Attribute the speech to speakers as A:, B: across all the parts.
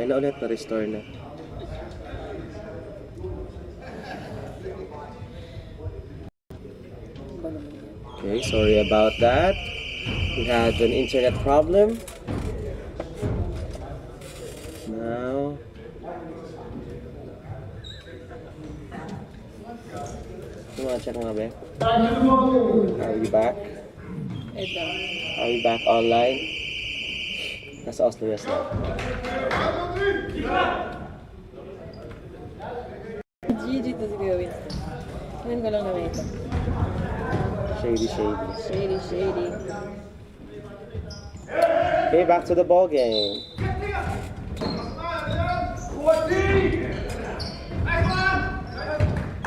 A: Ayun na ulit, na-restore na. Okay, sorry about that. We had an internet problem. Now, check nga ba? Are we back? Are we back online? Nasa Oslo West na.
B: GG to si Kuya Winston. Ngayon ko lang naman ito.
A: Shady.
B: Shady.
A: Okay, back to the ball game.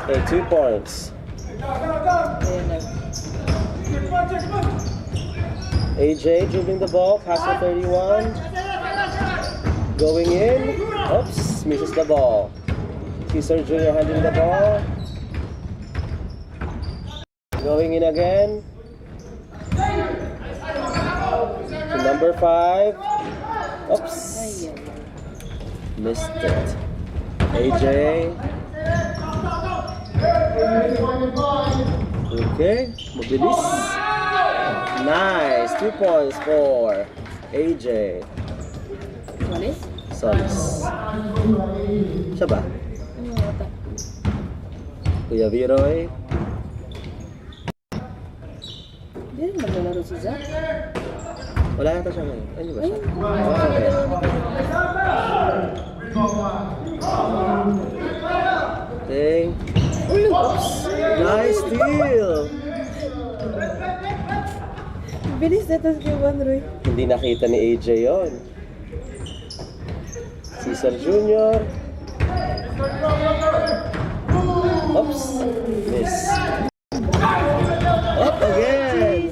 A: Okay, 2 points.
B: Ayan na.
A: AJ dribbling the ball, passing 31. Going in. Oops, misses the ball. Cesar Jr. handling the ball. Going in again. To number 5. Oops. Missed it. AJ. Okay, mabilis. Nice. 2 points for AJ.
B: Solis?
A: Solis. Siya ba?
B: Ano yung ata?
A: Kuya Viroy.
B: Hindi rin maglalaro si Zach.
A: Wala yata siya ngayon. Ano ba siya? Okay. Oops. Nice steal.
B: Bilis na ito si Kuya Roy.
A: Hindi nakita ni AJ yon. Cesar Jr. Oops. Miss. Up again.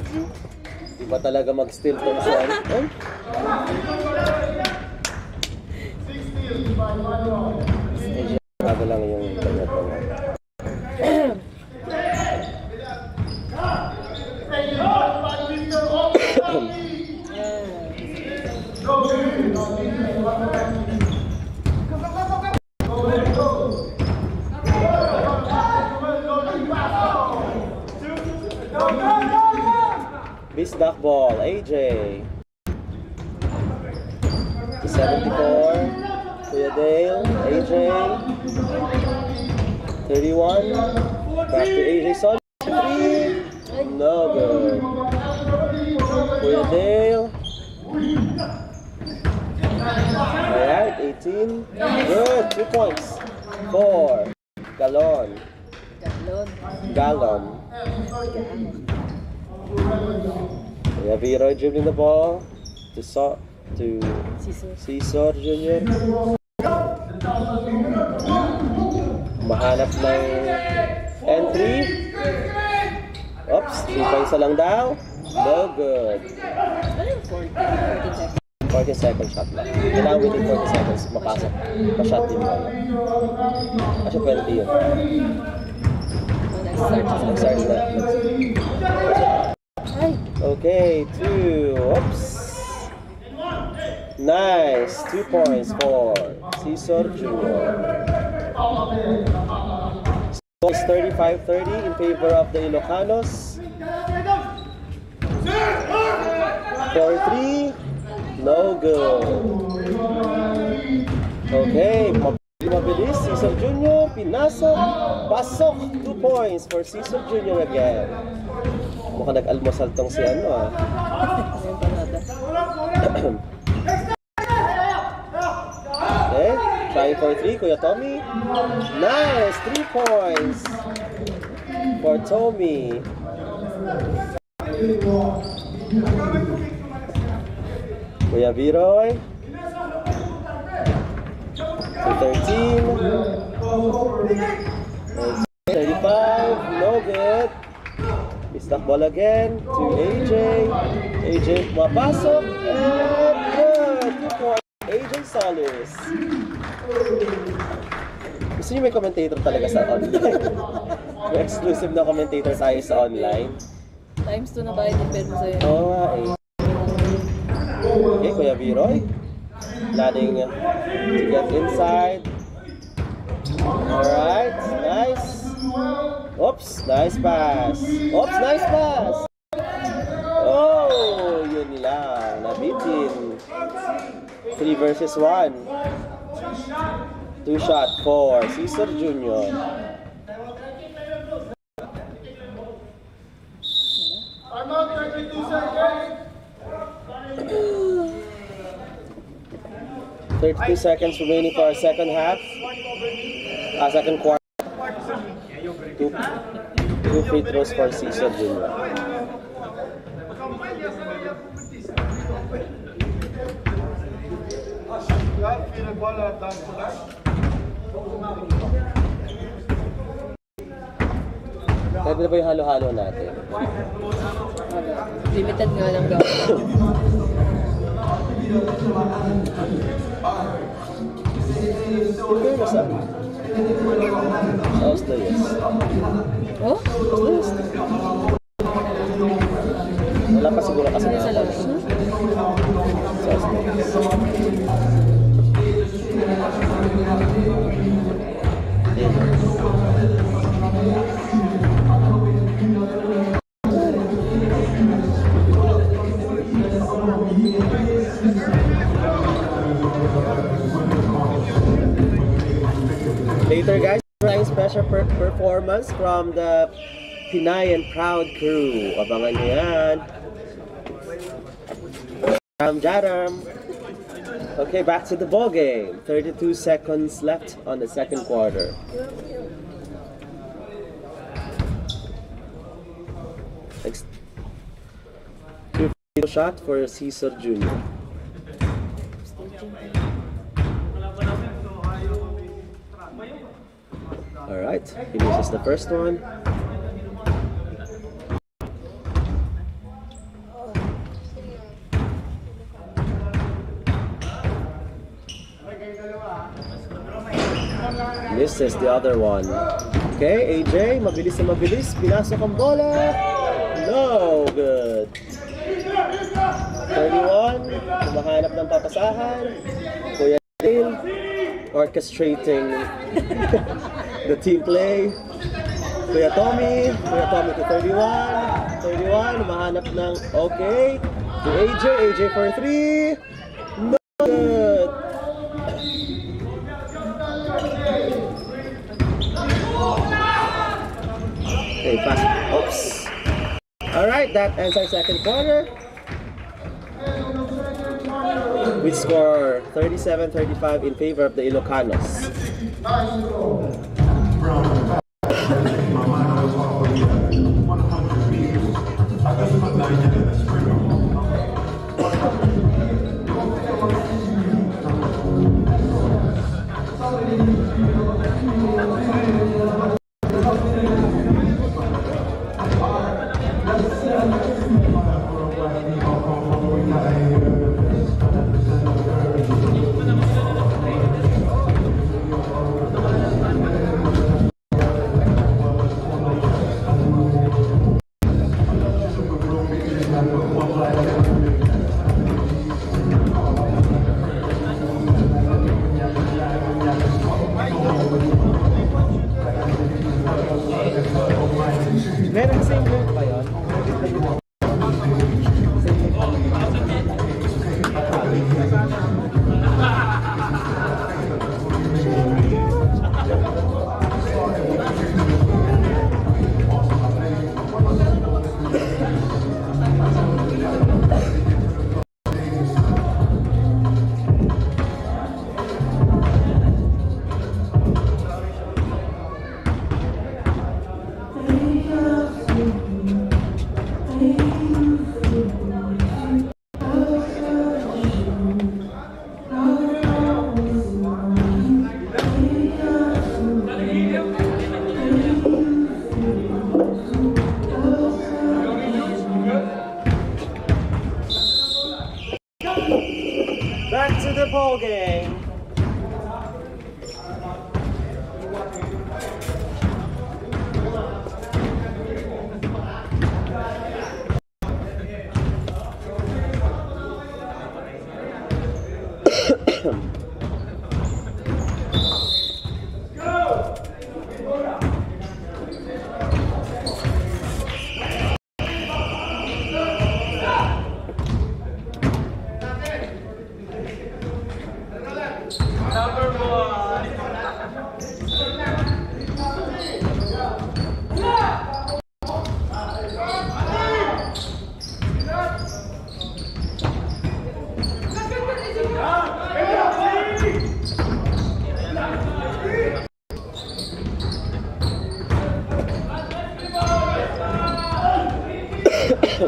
A: Iba talaga mag-steal tong si Anton. AJ, bago lang yung kanya to. Bisdak ball, AJ. To 74. Kuya Dale, AJ. 31. Back to AJ Sol. 3. No good. Kuya Dale. Alright, 18. Good, 2 points. 4. Galon. Kuya Viroy dribbling the ball to Cesar Jr. Mahanap ng entry. Oops, 3 points na lang daw. No good.
B: Ano yung 40 seconds?
A: 40 second shot lang. Kailangan within 40 seconds mapasok. Pa-shot din mo. Kasi 20 yun. Nag-start na. Okay, 2. Oops. Nice. 2 points for Cesar Jr. So it's 35-30 in favor of the Ilocanos. 4-3. No good. Okay, mabilis. Cesar Jr. Pinasok. Pasok. 2 points for Cesar Jr. again. Mukhang nag-almusal tong si ano ah. Okay, trying for 3, Kuya Tommy. Nice, 3 points for Tommy. Kuya Viroy. To 13. 35, no good. Stuck ball again to AJ. AJ mapasok and good. 2 points. AJ Solis. Gusto niyo may commentator talaga sa online? May exclusive na commentator tayo sa online.
B: Times 2 na ba yung mo sa'yo?
A: Oo nga eh. Okay, Kuya Viroy. planning to get inside. Alright, nice. Oops, nice pass. Oops, nice pass. Oh, yun lang. Nabitin. 3 versus 1. 2 shot for Cesar Jr.
C: I'm out 32 seconds.
A: 32 seconds remaining for our second half. Second quarter. Two free throws for Cesar Jr. Pwede na ba yung halo-halo natin?
B: Limited nga lang daw.
A: Okay, nasa? How's the yes?
B: Oh?
A: Yes. Wala pa siguro kasi
B: Ano sa loob?
A: Later guys, special performance from the Pinay and Proud crew. Abangan nyo yan. Jaram. Okay, back to the ball game. 32 seconds left on the second quarter. Next. Two shot for Cesar Jr. Alright, he misses the first one. Misses the other one. Okay, AJ, mabilis na mabilis. Pinasok ang bola. No good. 31, kumahanap ng papasahan. Kuya Dale, orchestrating the team play. Kuya Tommy to 31. 31, humahanap ng okay. To AJ for 3. No good. Okay, pass. Oops. Alright, that ends our second quarter. We score 37-35 in favor of the Ilocanos. Meron same look ba yun? Back to the ball game. We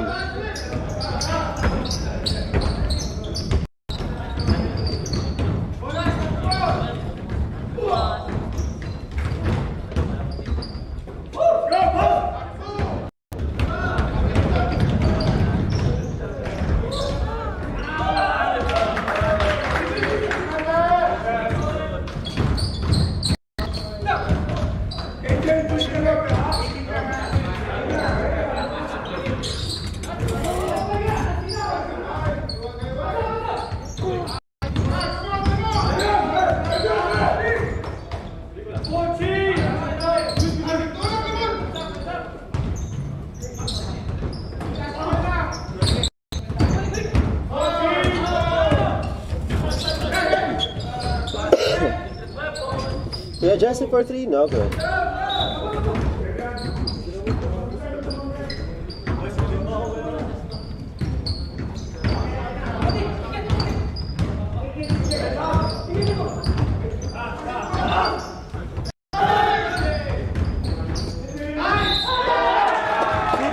A: adjust it for 3? No good.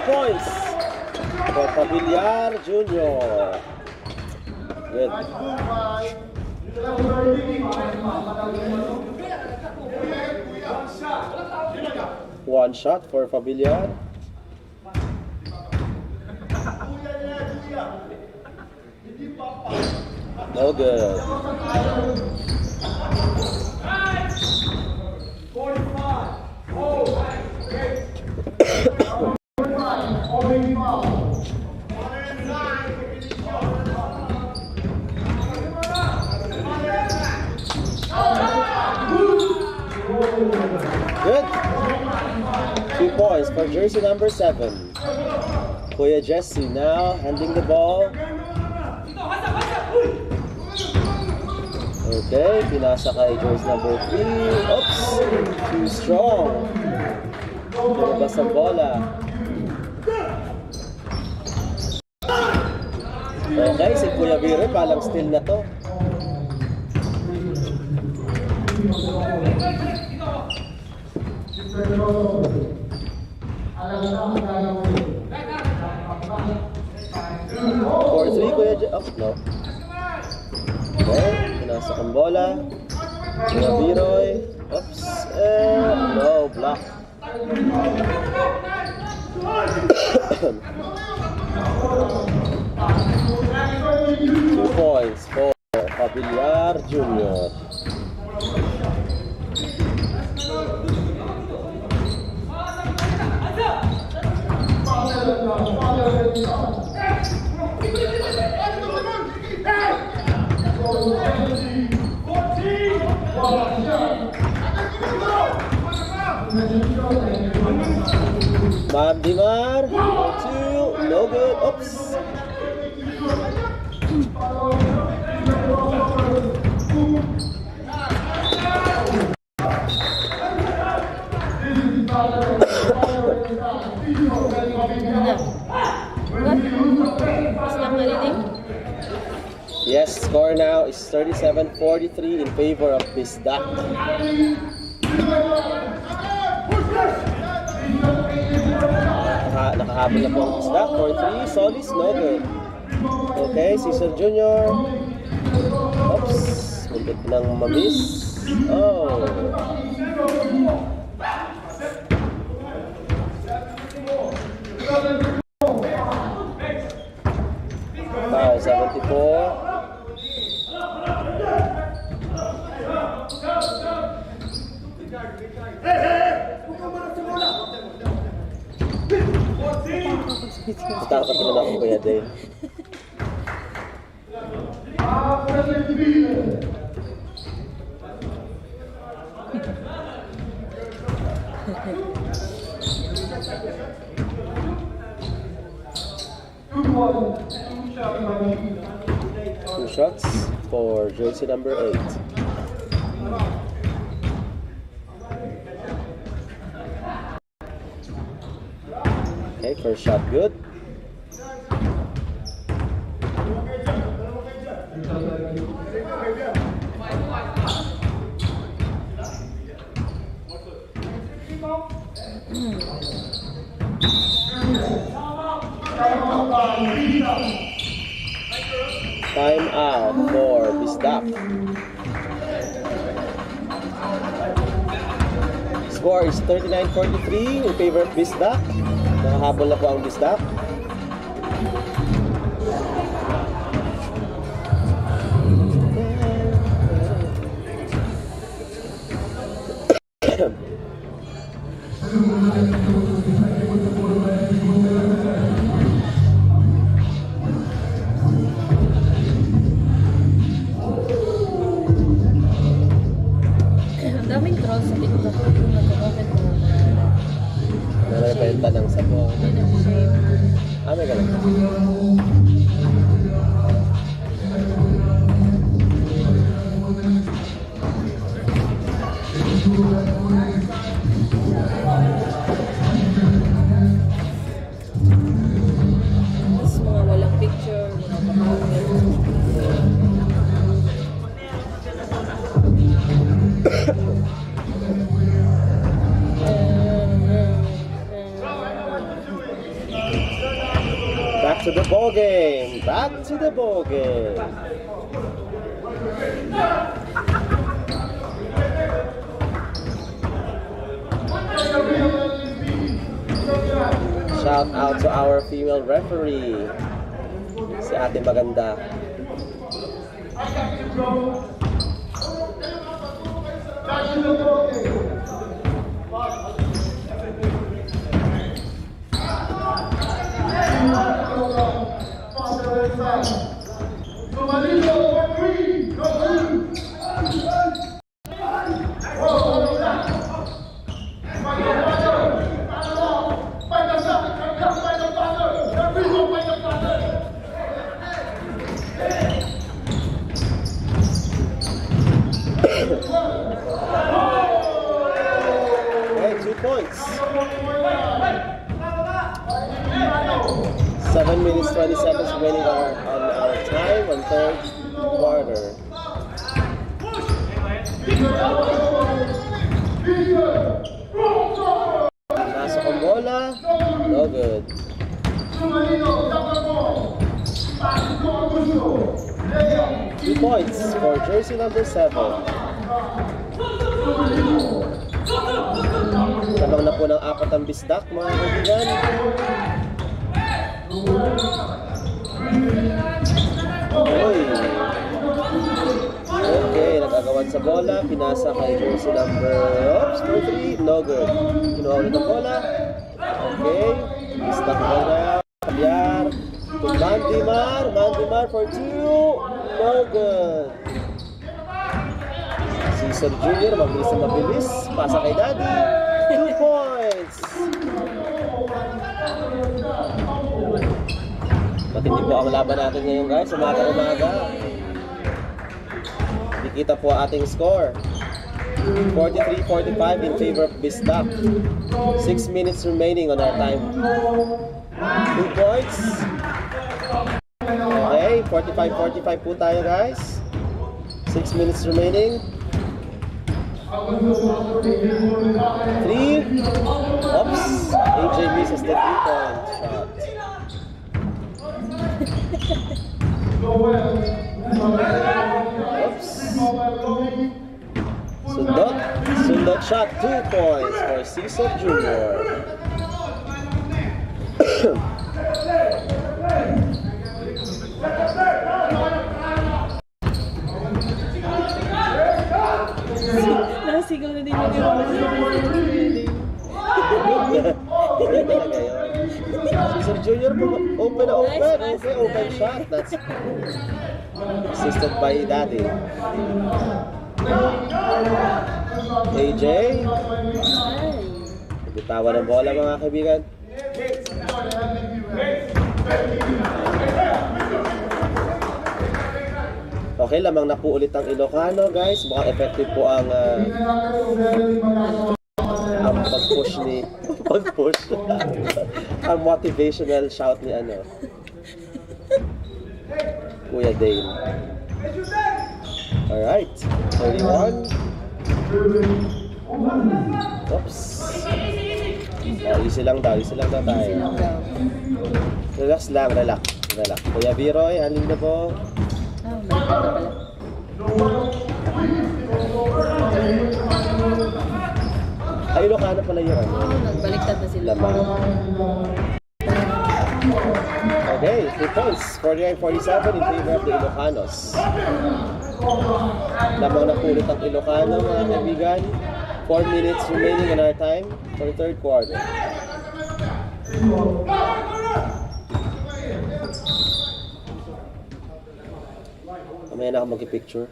A: Points for Pavillar Jr. Good. One shot for Pavillar. No good.
C: 45. Oh,
A: Good. 2 points for jersey number 7. Kuya Jesse now handing the ball. Okay, pinasa kay jersey number 3. Oops, too strong. Lumabas ang bola. Okay, si Kuya Viro palang steal na to. For 3, Kuya Jesse. Oh, no. Okay, pinasa ang bola. Kuya Viroy. Oops, no, block. 2 points for Pavillar Jr. Mandimar, 2, no good. Oops. Yes, score now is 37-43 in favor of Bisdak. Nakahabol na po ang Bisdak for 3. Solis, no good. Okay, Cesar Jr. Oops, muntik nang mamiss. Oh. Foul, 74. Takot naman ako, Kuya Dale. Two shots for jersey number 8. Okay, first shot good. Time out for Bisdak. Score is 39-43 in favor of Bisdak. Nakahabol na po ang Bisdak.
B: Ang daming trolls sa TikTok. Nag-comment mga mga.
A: Narebenta ng sabong.
B: Hindi na shame.
A: May ganun.
B: Tapos mga walang picture, mga kapatid.
A: Back to the ball game. Back to the ball game. Shout out to our female referee, si Ate Maganda. Okay, 2 points. 7 minutes 20 seconds remaining on our time, 1/3 quarter. Pasok ang bola, no good. 2 points for jersey number 7. Tabang na po ng 4 ang Bisdak, mga kaibigan. Oy. Okay, nagagawan sa bola, pinasa kay jersey number 3, no good. Kinuha ulit ang bola. Okay, Bisdak bola. Kalyar. Mandimar for 2, no good. Cesar Jr. mabilis, pasa kay Daddy. 2 points. Matindi po ang laban natin ngayon, guys. Umaga. Dikita po ang ating score. 43-45 in favor of Bisdak. 6 minutes remaining on our time. 2 points. Okay, 45-45 po tayo, guys. 6 minutes remaining. 3. Oops. AJ misses the 3-point shot. Oops. Sundot shot, 2 points for Cesar Jr.
B: Nasigaw na din yung
A: Hindi talaga yun. Cesar Jr. open. Okay, open shot. That's assisted by Daddy. AJ. Bitawan ng bola, mga kaibigan. Okay, lamang na po ulit ang Ilocano, guys. Mukhang effective po ang pag-push ni... ang motivational shout ni Kuya Dane. Alright, 31. Oops. Easy lang daw tayo. Relax lang, relax. Relax. Kuya Viroy, handling the ball.
B: Baliktad na pala.
A: Ay, Ilocano pala yung ano.
B: Nagbaliktad na sila.
A: Laman. Okay, 3 points. 49-47 in favor of the Ilocanos. Lamang na pulot ang Ilocano, mga kaibigan. 4 minutes remaining in our time for the third quarter. Mamaya na ako mag-picture.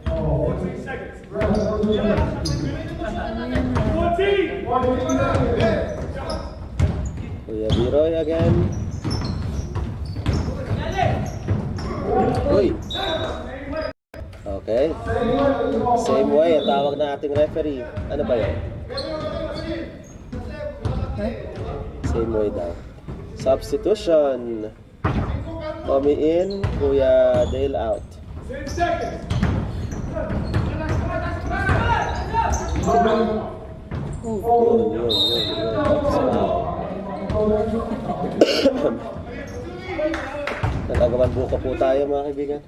C: 14 seconds. 14.
A: Kuya Viroy again. Uy! Okay. Same way, ang tawag na ating referee. Ano ba yun? Same way daw. Substitution. Tommy in, Kuya Dale out.
C: 10 seconds.
A: Yun. Nagagawan buka po tayo, mga kaibigan.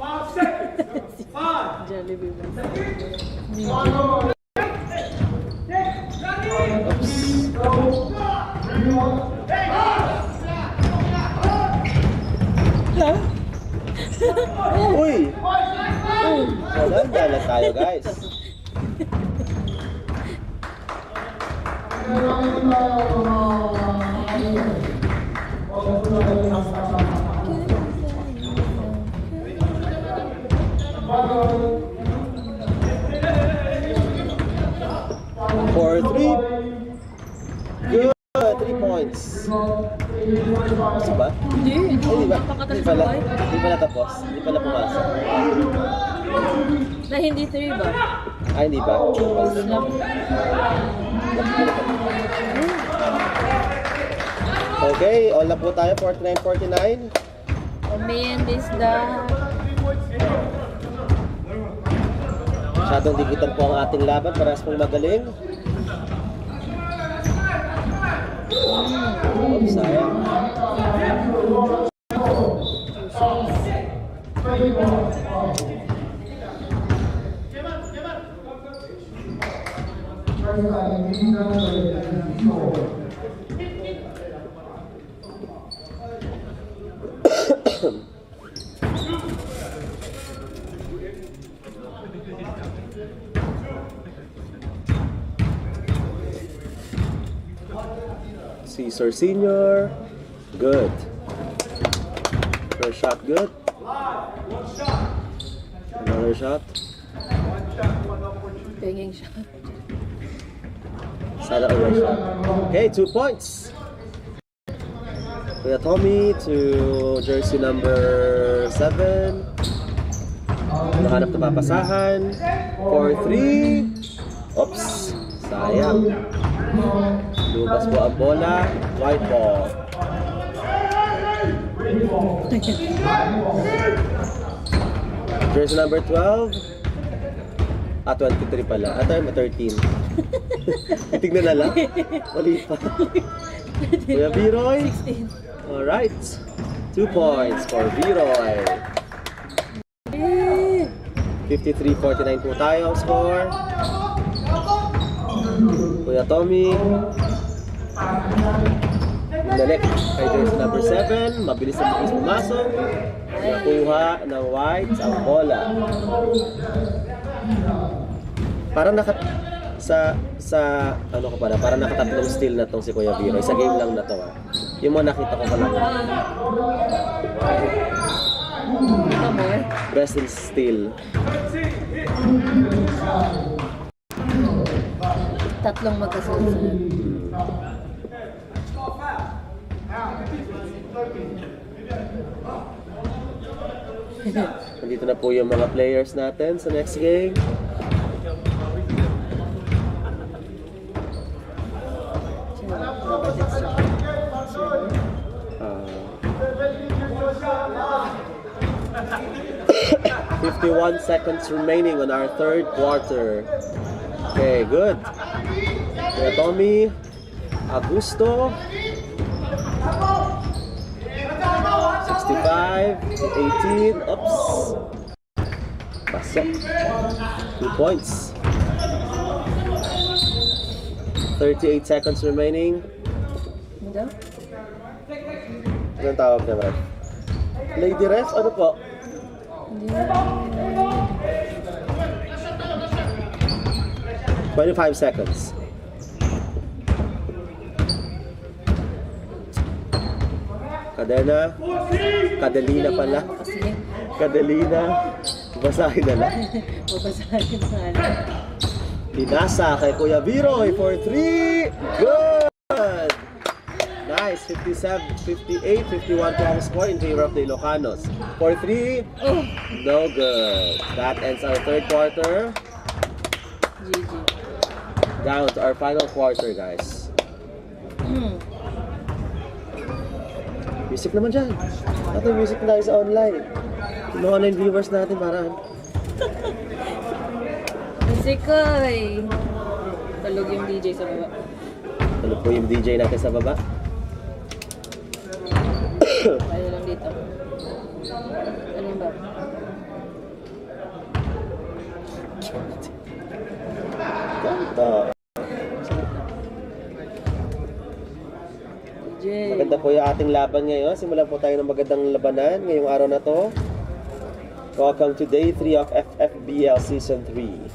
C: Five seconds. 5.
B: Jollibee ba?
A: Uy! Wala tayo, guys. For 3. Good. 3 points. Gusto ba?
B: Hindi.
A: Hindi ba?
B: Pakatapos
A: Hindi pala.
B: ba?
A: Hindi pala tapos. Hindi pala pumasok.
B: Na hindi 3 ba?
A: Hindi ba?
B: Lang.
A: Okay, all na po tayo. 49-49.
B: Man, this the...
A: Masyadong digitan po ang ating laban. Parehas pong magaling. Oops, sayang. Caesar Senior, good. First shot, good. Another shot.
B: Pinging siya.
A: Sana over shot. Okay, 2 points. Kuya Tommy to jersey number 7. Nahanap na papasahan. For 3. Oops, sayang. Lumabas po ang bola. White ball. Jersey number 12. 23 pala. May 13. Titignan na lang. Mali pa. Kuya Viroy.
B: 16.
A: Alright. 2 points for Viroy. 53-49 po tayo ang score. Kuya Tommy. Nalik kay jersey number 7. Mabilis na mabilis pumasok. Nakuha ng whites ang bola. Parang ano ko pala, parang nakatatlong steal na tong si Kuya Viroy. Sa game lang na to Yung mga nakita ko pala.
B: Ito more.
A: Best in steal.
B: Tatlong magkasunod.
A: Nandito na po yung mga players natin sa next game. 51 seconds remaining on our third quarter. Okay, good. Kuya Tommy, Augusto. 65, 18, oops. Pasok. 2 points. 38 seconds remaining.
B: Ano daw?
A: Anong tawag na ref? Lady ref? Ano po?
B: Hindi.
A: 25 seconds. Kadena. Kadelina pala.
B: Kasi
A: Kadelina. Basahin na lang.
B: babasahin sa ano.
A: Pinasa kay Kuya Viroy for 3. Good! Nice. 57, 58, 51 to ang score in favor of the Ilocanos. For 3.
B: Oh,
A: No good. That ends our third quarter.
B: GG.
A: Down to our final quarter, guys. Music naman dyan. Natin music tayo sa online. Yung mga online viewers natin parang.
B: Kasi ko eh. Talog yung DJ sa baba.
A: Ano po yung DJ natin sa baba?
B: Tayo lang dito. Ano ba?
A: Ganda.
B: DJ.
A: Maganda po yung ating laban ngayon. Simulan po tayo ng magandang labanan ngayong araw na to. Welcome to day 3 of FFBL Season 3.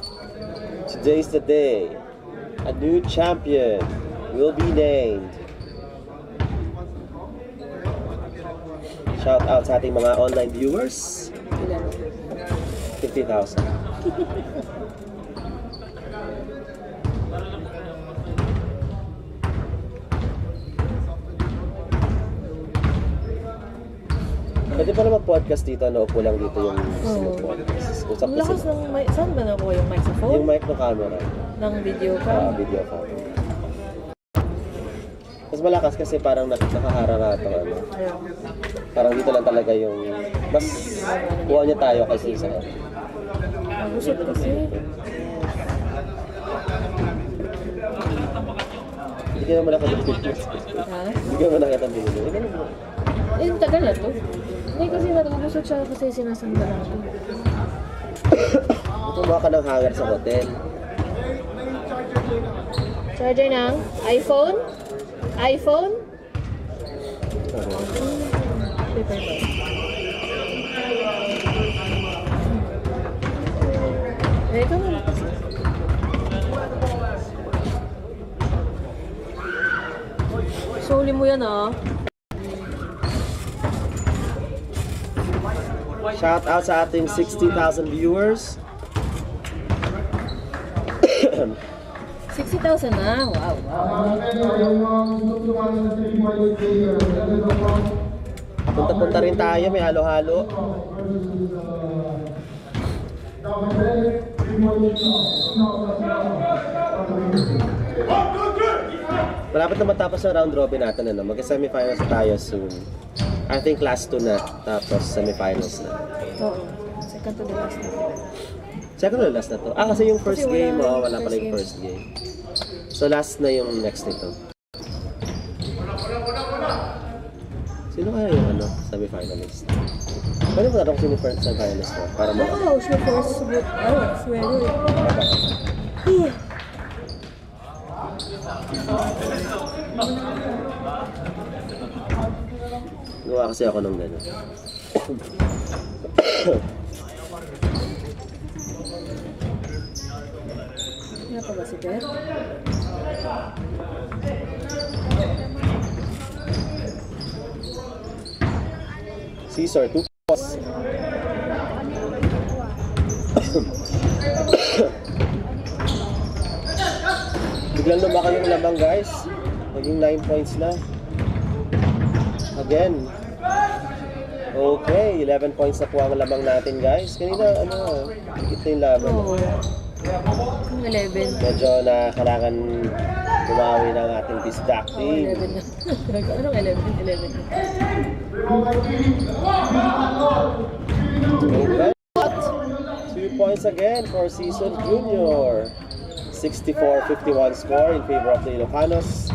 A: Today's the day. A new champion will be named. Shout out sa ating mga online viewers.
B: Ilan?
A: 50,000. Pwede pa naman podcast dito, naupo lang dito yung podcast. Usap
B: Ang
A: na
B: lakas
A: sila.
B: ng mic. Saan ba nakuha yung mic sa phone?
A: Yung mic ng camera.
B: Ng video ka?
A: Video cam. Mas malakas kasi parang nakaharara ito. Ano.
B: Ayaw.
A: Parang dito lang talaga yung mas kuha niya tayo kasi sa
B: Magusot kasi.
A: hindi ka naman nakatapos.
B: Ha?
A: Hindi ka naman nakatapos.
B: Eh, tagal na to. Hindi kasi natagusot siya kasi sinasanda lang siya.
A: Kumuha ka ng hanger sa hotel.
B: Charger ng iPhone? iPhone? Paper ba? Eh, ito na kasi. Soli mo yan ah.
A: Shout out sa ating 60,000 viewers.
B: 60,000 na. Wow, wow.
A: Punta-punta rin tayo, may halo-halo. Malapit na matapos ang round robin natin, ano? Mag-semifinals tayo soon. I think last 2 na, tapos semifinals na.
B: Oo. Second to the last na.
A: Second or last na to? Kasi yung first
B: Kasi wala
A: game,
B: yung
A: wala pala
B: first
A: yung
B: game.
A: first game. So last na yung next nito. Sino kaya yung ano, semi-finalist? Pwede mo natin kung sino yung first semi-finalist mo? Para mo.
B: Oh, sure first. Oh, sweater.
A: Gawa kasi ako ng gano'n.
B: Ano pa ba si Beth?
A: Caesar, 2 points. Biglang lumakan yung lamang, guys. Naging 9 points na. Again. Okay, 11 points na po ang lamang natin, guys. Kanina, ano, ito yung laban.
B: Oo. Yung 11.
A: Medyo na kailangan bumawi ng ating Bisdak
B: Oo,
A: team.
B: 11 na. Anong 11? 11.
A: Okay. points again for Season Junior. 64-51 score in favor of the Ilocanos.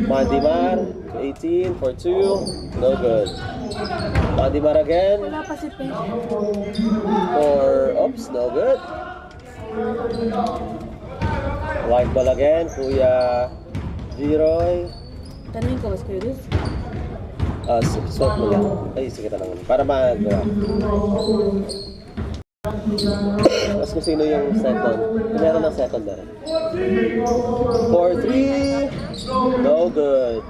A: Mandimar, 18 for 2. No good. Mandimar again.
B: Wala pa si Pei.
A: Oops, no good. White ball again, Kuya Giroy.
B: Tanungin ko, mas kayo Riz?
A: Suot mo yan. Ay, sige tanong. Para magawa. Mas kung sino yung second. Meron ng second na rin. 4-3. No good.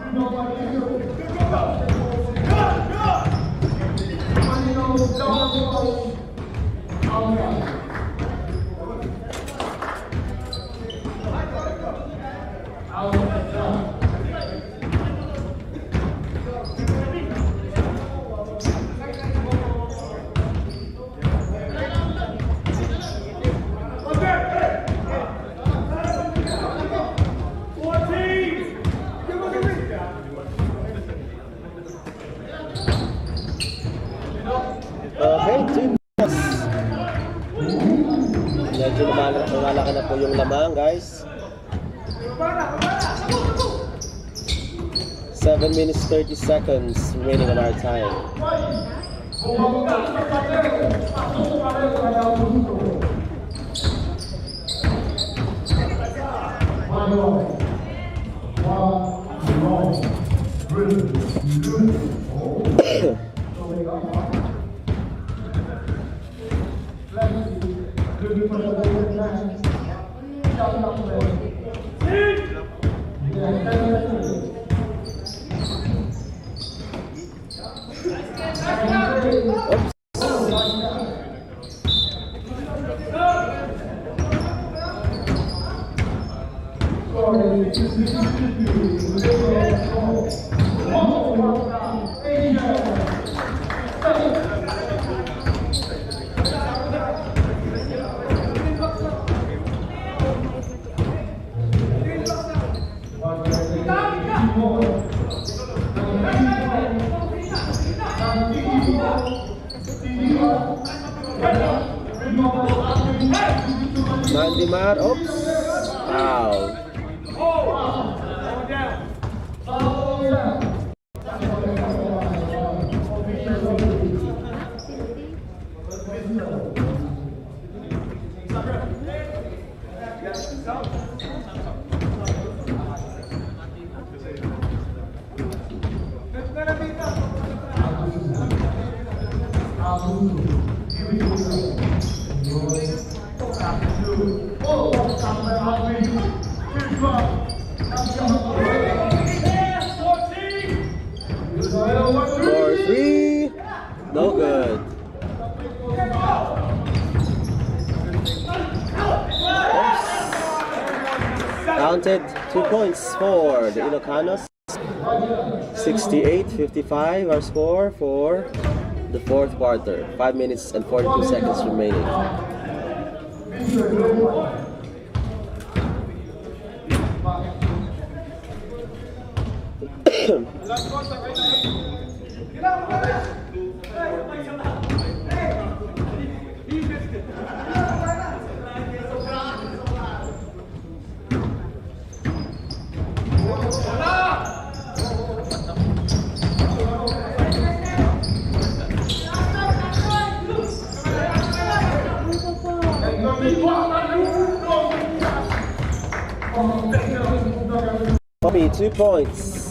A: Okay, 2 plus. Medyo lumalaki na po yung lamang, guys. 7 minutes 30 seconds remaining on our time. Mandimar, oops, foul. For 3, no good. Counted 2 points for the Ilocanos. 68-55 our score for the fourth quarter. 5 minutes and 42 seconds remaining. Tommy, 2 points.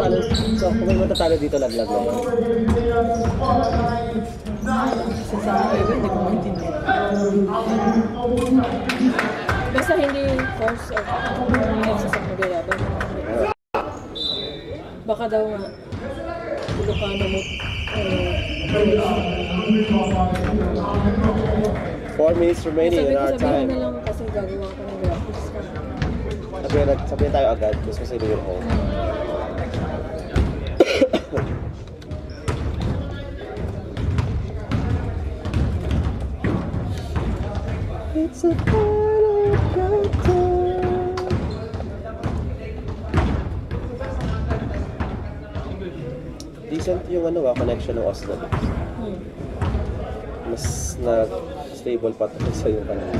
A: matatalo, so kung may matatalo dito, laglag na yun.
B: Isa sa akin, hindi ko maintindihan. Basta hindi force of excess of magayabang. Baka daw nga, Ilocano mo,
A: 4 minutes remaining in our
B: sabihin
A: time.
B: na lang kasi gagawa ko ng graphics.
A: Sabihin tayo agad, gusto ko sa ilo yung home. It's a final countdown. Decent yung connection ng Oslo. Mas na-stable pa ito sa yung kanina.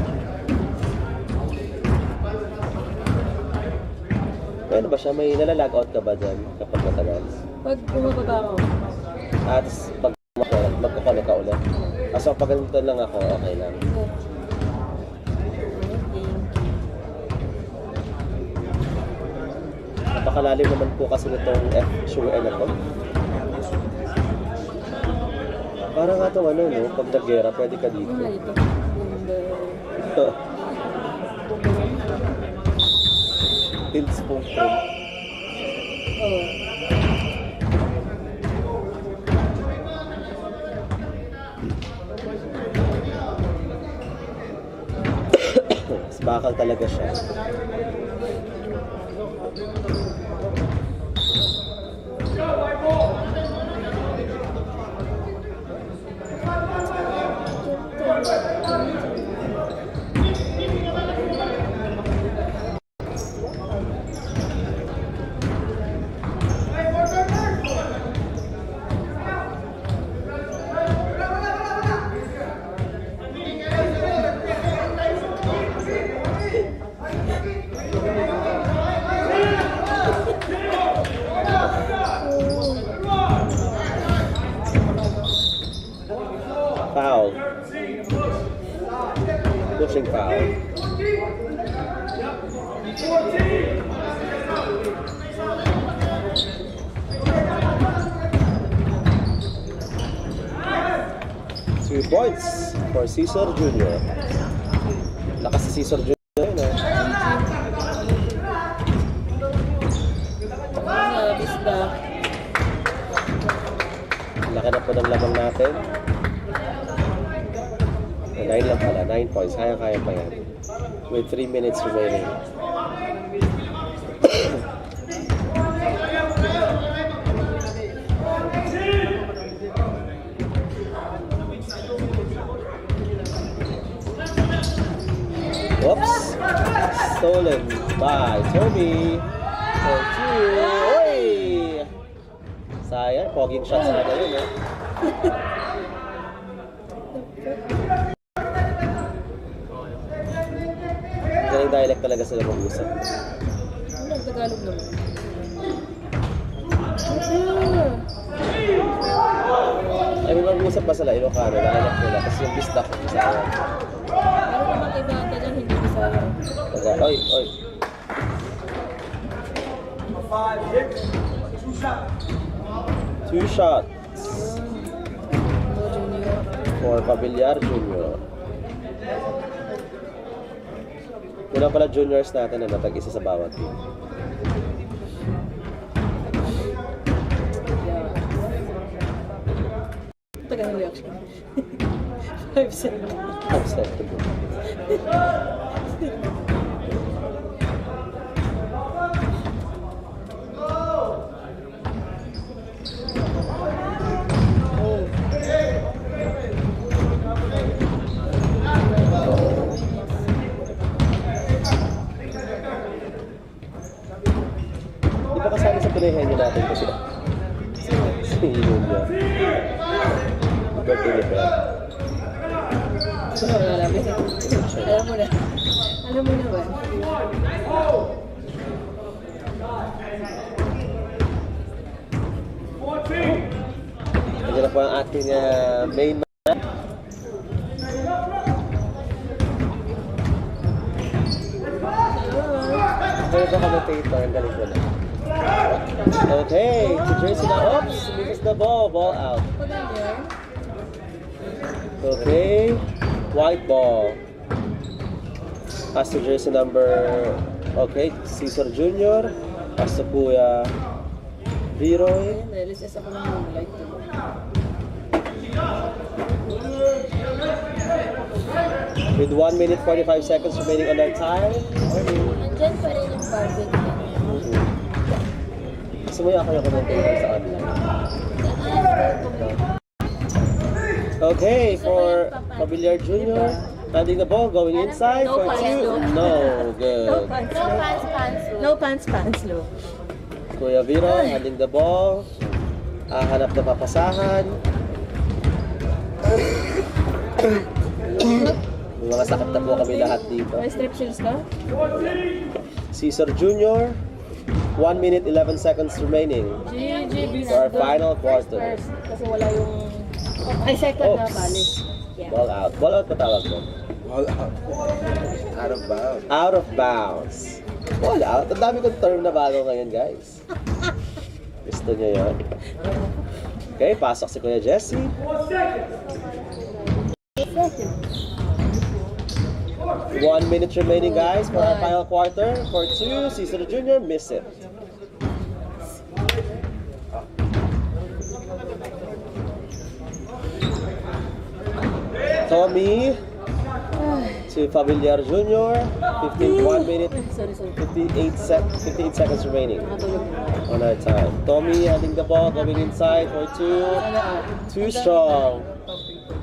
A: Ano ba siya? May nalalag out ka ba dyan kapag matagal?
B: Pag bumababa ako,
A: At pag magkakonnect ka ulit? So pag ganito lang ako, okay lang. Napakalalim naman po kasi nitong FSUN na to. Parang nga itong pag nag-gera, pwede ka dito.
B: mga ito.
A: Tilts po.
B: Oo.
A: Mas bakal talaga siya. Foul. Pushing foul. 2 points for Cesar Jr. Lakas si Cesar Jr. yun
B: Bisda.
A: Laki na po ng lamang natin. 9 lang pala, 9 points. Kaya-kaya pa yan. With 3 minutes remaining. Whoops! Stolen by Toby. For 2. Oy! Sayang, poging shots na gano'n Galing dialect talaga sila mag-usap.
B: Ano, Tagalog naman.
A: I mean, mag-usap ba sila Ilocano? Dialect nila. Kasi yung bisdak ko sa ayan.
B: Pero naman iba ata dyan, hindi Bisaya.
A: Oy, oy.
C: 5 hits, 2 shots.
A: 2 shots
B: No, Junior.
A: for Pabiliar Jr. Yun pala juniors natin na tag-isa sa bawat team.
B: Tagal ng reaction. 5 seconds.
A: Acceptable. Di ba kasama sa pinahenyo natin kasi si Yulia. Birthday ni Beth.
B: Ano, alam mo na. Alam mo na. Alam mo na ba?
A: Nandiyan na po ang ating main man. Pero ito commentator, ang galing ko na. Okay, to jersey na. Oops, misses the ball. Ball out.
B: Pag ganyan,
A: Okay, white ball. Pass to jersey number, okay, Cesar Jr. Pass to Kuya Viroy.
B: ayun, realize ako ng moonlight.
A: With 1 minute 45 seconds remaining on our time.
B: Nandyan pa rin yung barbecue.
A: Sumuya kayo ng table sa kanila. Okay, for Pabiliar Jr. Landing the ball, going inside
B: No
A: for
B: pants,
A: 2.
B: no.
A: No, good.
B: No pants, low.
A: Kuya Viro, handling the ball. Hanap na papasahan. May mga sakit na po kami lahat dito.
B: May strip shills ka?
A: Cesar Jr. 1 minute 11 seconds remaining.
B: GG,
A: For our final quarter.
B: Kasi wala yung... Ay, second na,
A: Oops.
B: bali. Yeah.
A: Ball out. Ball out pa tawag mo?
D: All out. Out of bounds.
A: Out of bounds. Ball out. Ang dami kong term na bago ngayon, guys. Gusto niyo yun? Okay, pasok si Kuya Jesse. 1 minute remaining, guys, for our final quarter. For 2, Cesar Jr. miss it. Tommy to Familiar Jr. 1 minute,
B: Sorry.
A: 58 seconds remaining
B: Nakatulog na.
A: on our time. Tommy handling the ball, going inside for 2. Too strong.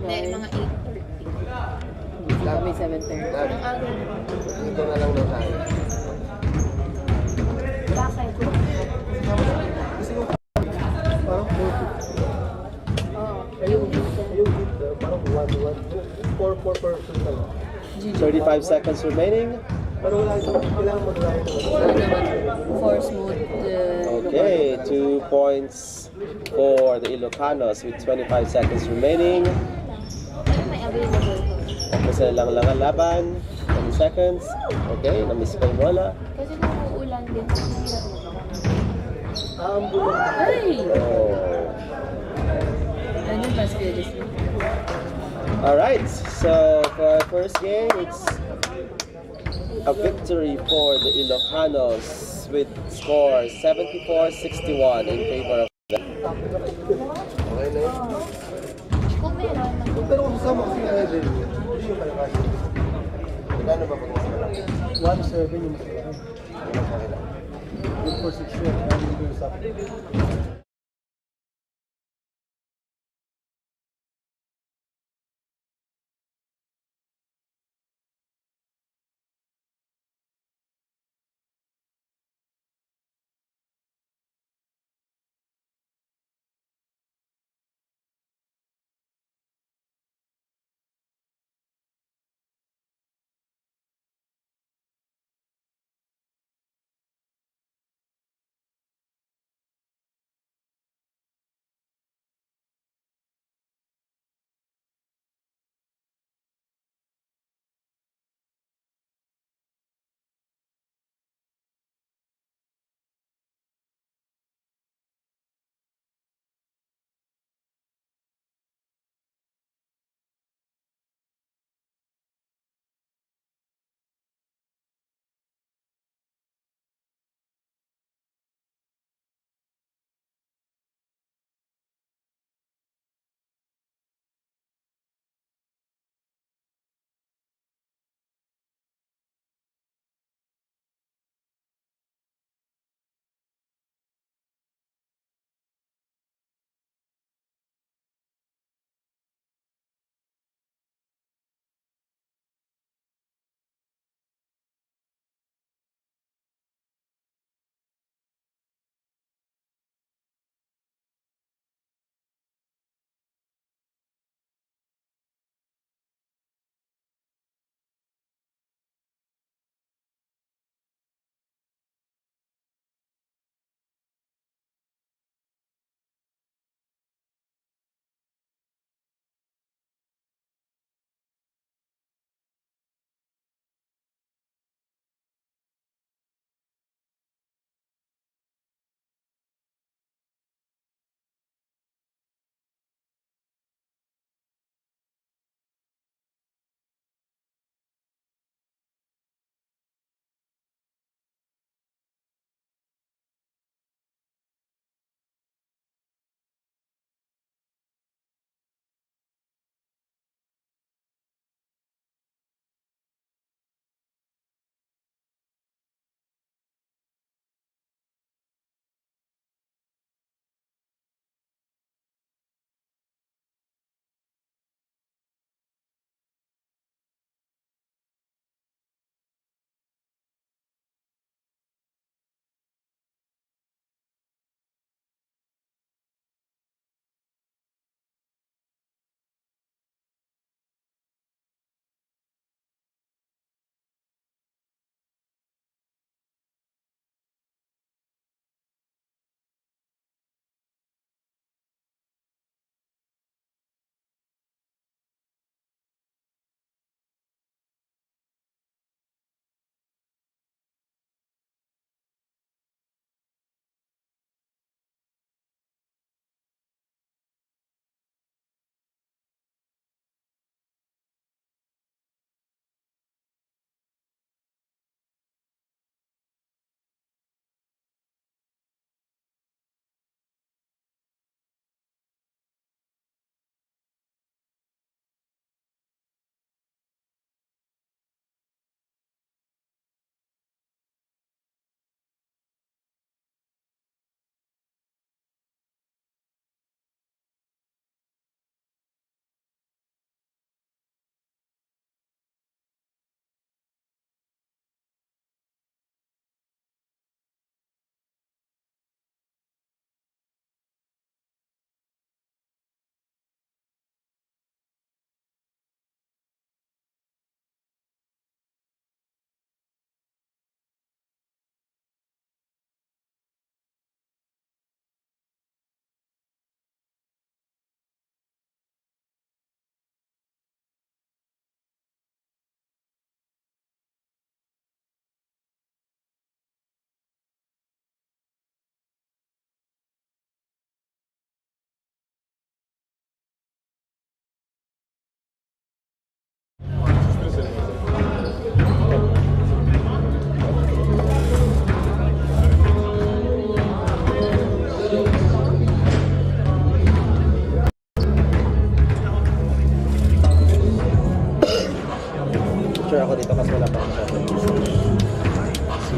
B: Hindi, mga 8:30. Kami 7:30.
D: Dad, ito na lang daw tayo.
B: Bakit?
D: Parang 4. Yung parang 4 person na lang.
A: 35 seconds remaining.
D: Pero wala ito, kailangan mag-ride naman.
B: Force mode.
A: Okay, 2 points for the Ilocanos with 25 seconds remaining.
B: May available.
A: Kasi lang ang laban. 20 seconds. Okay, na-miss ko yung bola.
B: Kasi nauulan din.
D: Ay!
A: Oh.
B: Ano ba siya just
A: Alright, so for our first game, it's a victory for the Ilocanos with score 74-61 in favor of them.
D: Okay na yun.
B: Kung meron,
D: Pero kung kasama ko si Evan, hindi yung malakas. Magkano ba pag mas malaki? 1.7 yung mas malaki. Good for 6 years. Ang good sa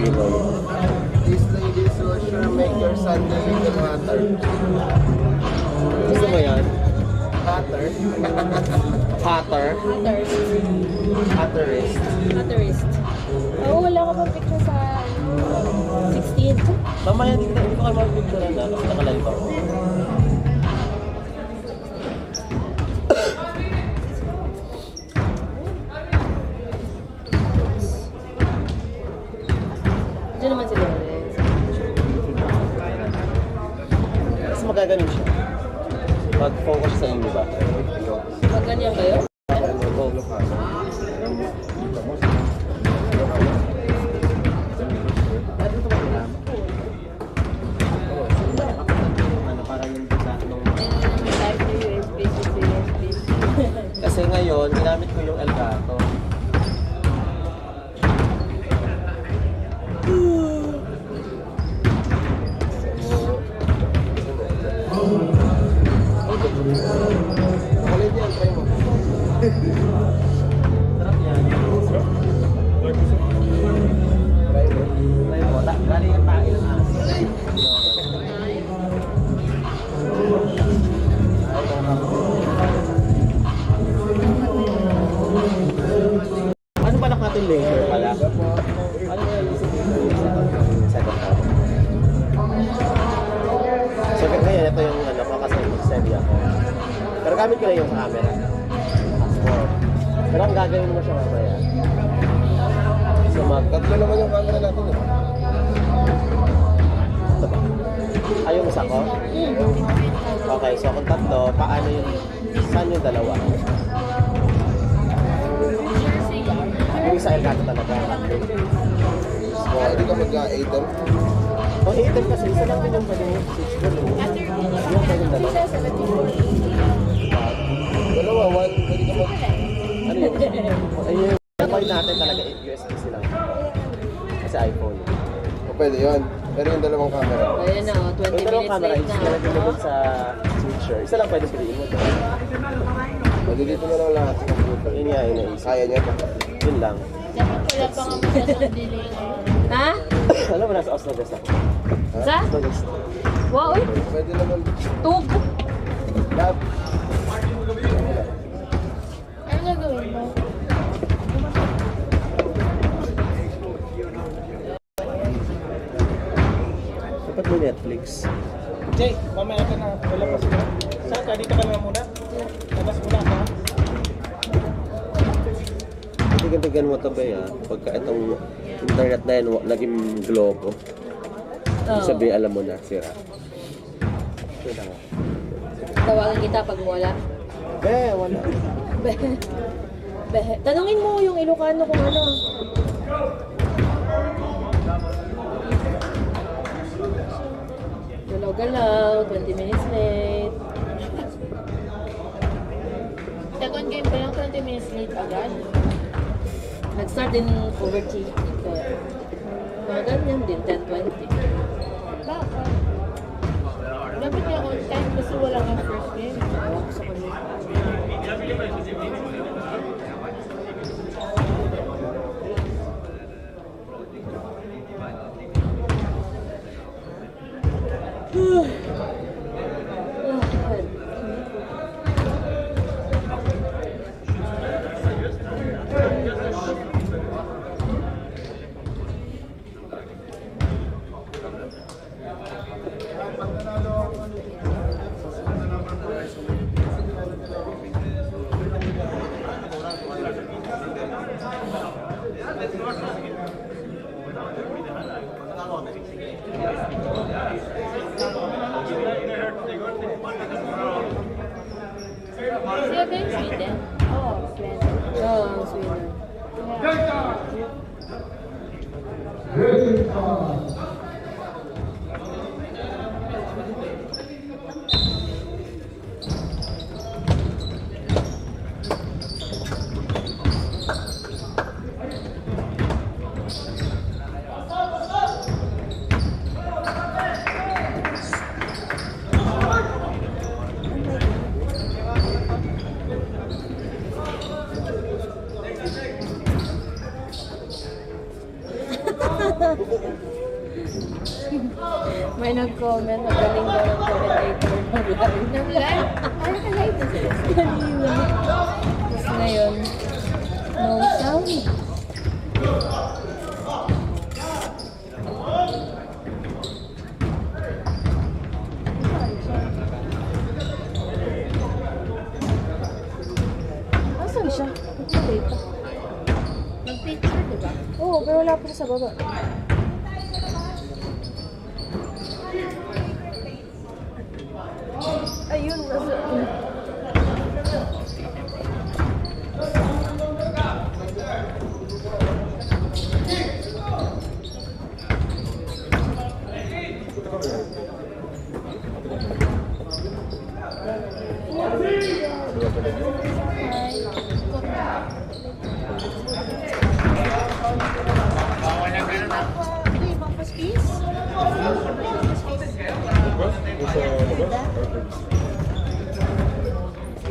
A: Pinoy.
D: These ladies will sure make your Sunday even hotter.
A: Gusto mo yan?
D: Hotter?
A: Hotter? Hotterist.
B: Motorist. Oo, wala ka pang picture sa 16.
A: Mamaya hindi ko kayo mag-picture na kasi nakalive ako.
B: Diyan naman sila ulit.
A: Kasi magagaling siya. Mag-focus sa inyo ba?
B: Pag ganyan kayo?
A: Ano, parang yung sa nung...
B: Type to USB to USB.
A: Kasi ngayon, ginamit ko yung Elgato.
D: Makulit yan, try mo.
A: Sarap yan.
D: Try mo.
A: Try mo. Galing ang tae ng aso. Ano balak natin later pala? Ano na yung isip dito yung second half? So ngayon, ito yung ano ko kasi mag-send ako. Pero gamit ko na yung sa camera. Passport. Pero ang gagawin mo siya mamaya. So
D: Tatlo naman yung camera natin eh.
A: ito ba? Ay, yung isa ko? Okay, so kung tatlo, paano yung... Saan yung dalawa? Yung isa Elgato talaga.
D: Hindi ka mag-a-8M.
A: O 8M kasi, isa lang din yung pwede mo. 6 ko. Yung pwede dalawa.
D: Dalawa, one. Pwede ka mag...
A: Ano yun? Ayun, yung point natin talaga USB-C lang. Kasi iPhone.
D: O pwede yun. Pero yung dalawang camera.
B: Ayan na, 20
A: Yung dalawang
B: minutes
A: camera,
B: late
A: is
B: na.
A: nalagyan mo dun sa switcher. Isa lang pwede piliin mo.
D: Pwede dito na lang lahat sa computer.
A: Yun nga, yun naisip.
D: Kaya niya pa.
A: Yun lang.
E: Wala pa nga magsasandelay.
B: Ha?
A: Alam mo, nasa Oslo Gasa.
B: Sa?
A: Oslo Gasa.
B: Wow, uy.
D: Pwede naman.
B: Tug.
D: Lab.
E: Ano gagawin mo?
A: Dapat mo Netflix.
F: Jay, mamaya ka na. Wala pa sila. Saan ka? Dito ka na muna. Labas muna ka.
A: Tigan-tigan mo ito ba ya? Pagka itong internet na yun, naging globo. Ibig sabihin, alam mo na, sira. Ito lang.
B: Tawagan kita pag wala.
A: Wala.
B: Tanungin mo yung Ilocano kung ano. Galaw-galaw, 20 minutes late.
E: Second game pa lang, 20 minutes late agad.
B: Nag-start din overtime. Kaya, mga ganyan din, 10-20.
E: Bakit? Dapat yung on time kasi wala kang first game.
B: Ewan ko sa kanila.
E: Sila ba yung Sweden? Oo, Sweden.
B: Oo, Sweden. May nag-comment, magaling daw ng commentator ng live.
E: Ng live? Parang ka-live na sila.
B: Kanina. Tapos ngayon, no sound. Asan siya? Nagpatay pa.
E: Mag-picture, di ba?
B: Oo, pero wala pa siya sa baba. Ayun, nasa...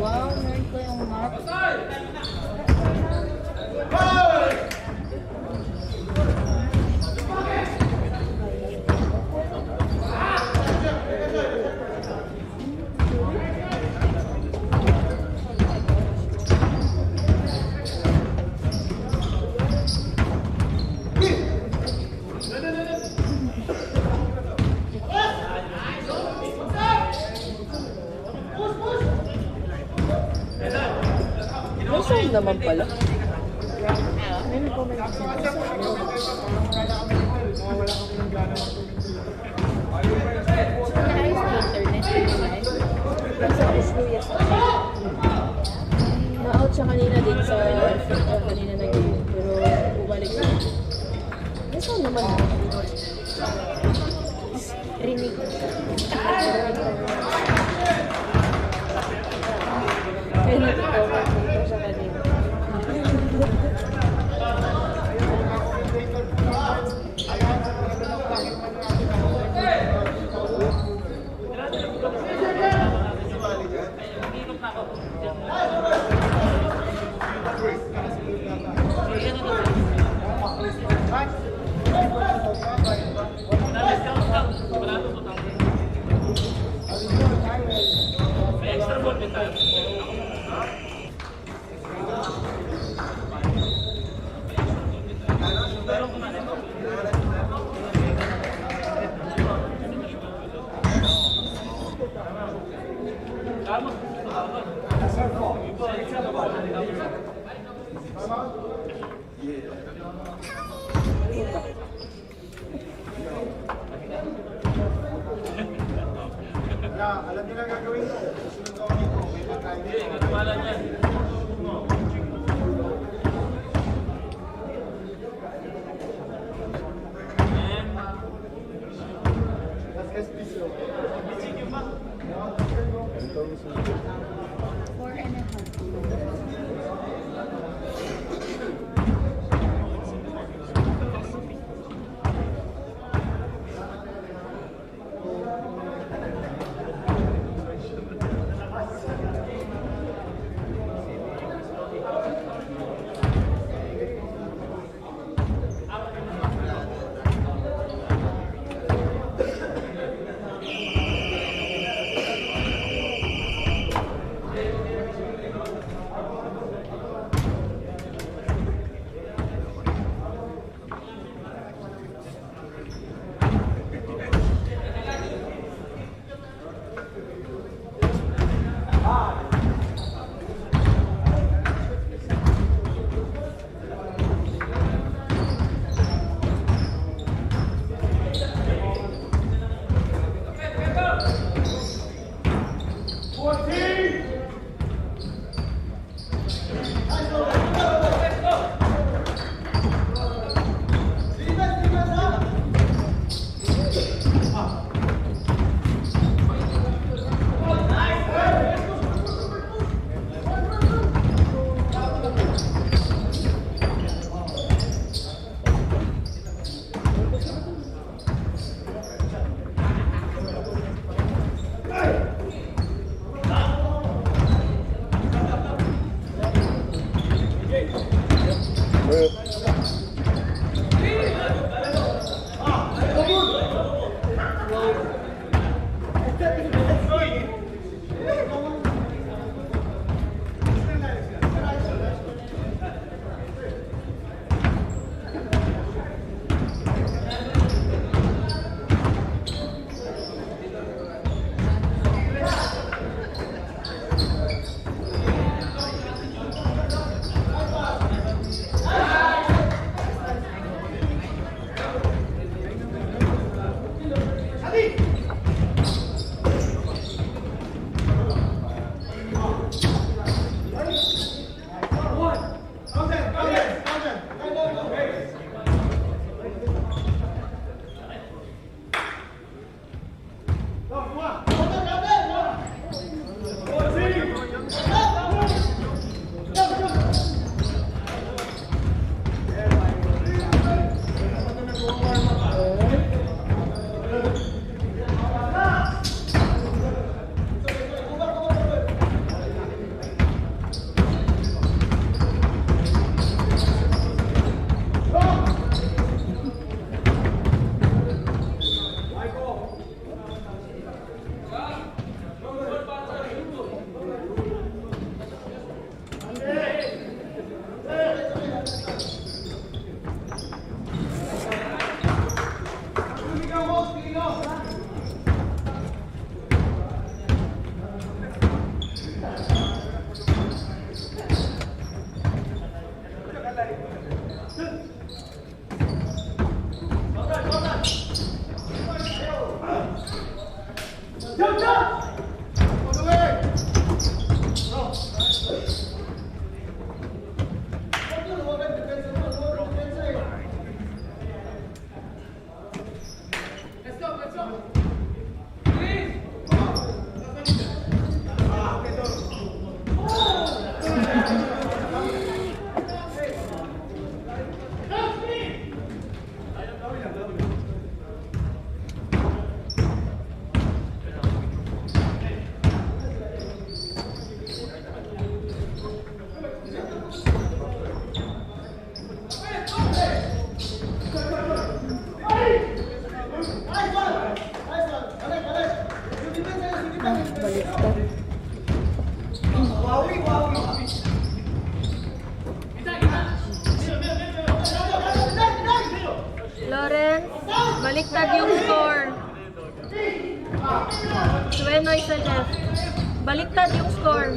E: Wow, meron ko yung mark.
B: May sound naman pala.
E: May nag-comment kasi na sa naayos na internet yung live.
B: Nasa Oslo yesterday. Na-out siya kanina din sa kanina nag-game. Pero bumalik siya. May sound naman.
E: rinig.
B: Kaya nag-comment dito siya kanina.
C: Alam niyo na gagawin ko. Susunod ako dito. May pagkain dito.
B: Lawrence, baliktad yung score. Suenoy sa left. Baliktad yung score.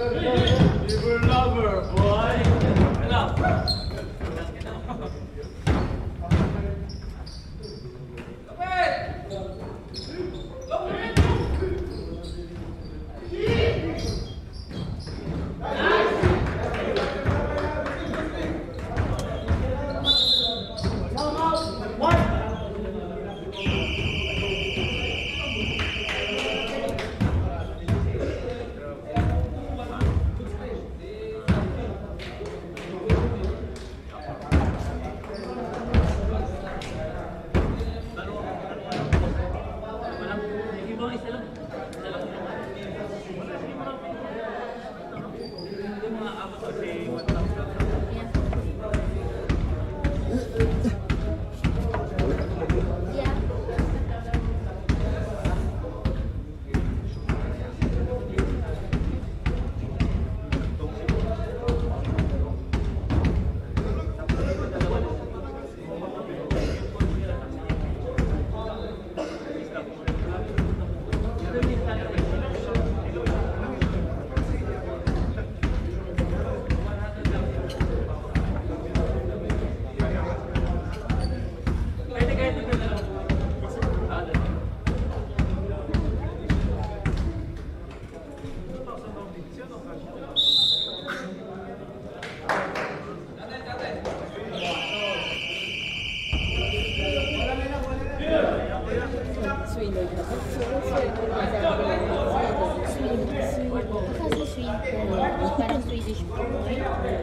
E: Kasi sweet po. Parang Swedish po.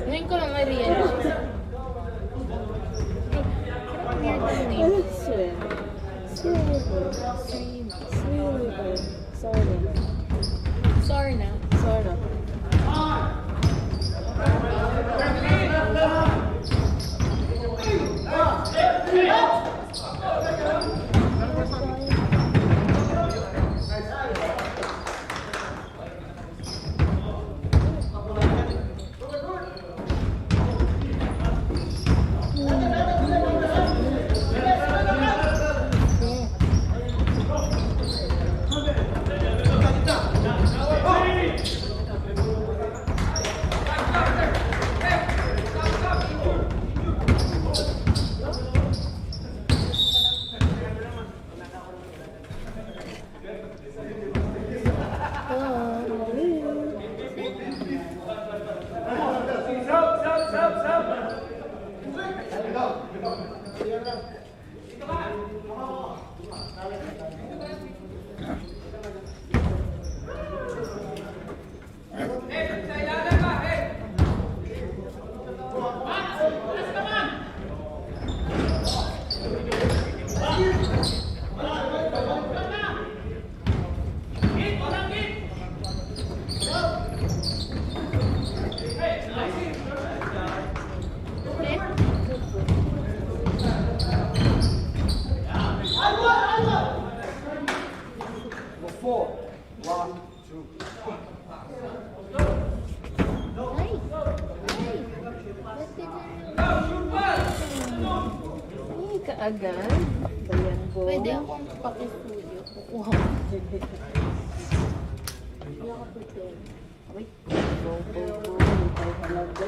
E: Ngayon ko lang na-realize. Weird ang name. Sorna.
B: Agad? Bayan po.
E: Pwede akong pakisuyo. Kukuha ko. Hindi ako pretend.
B: Wait. Go. Tayo talaga.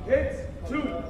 C: Hits, 2.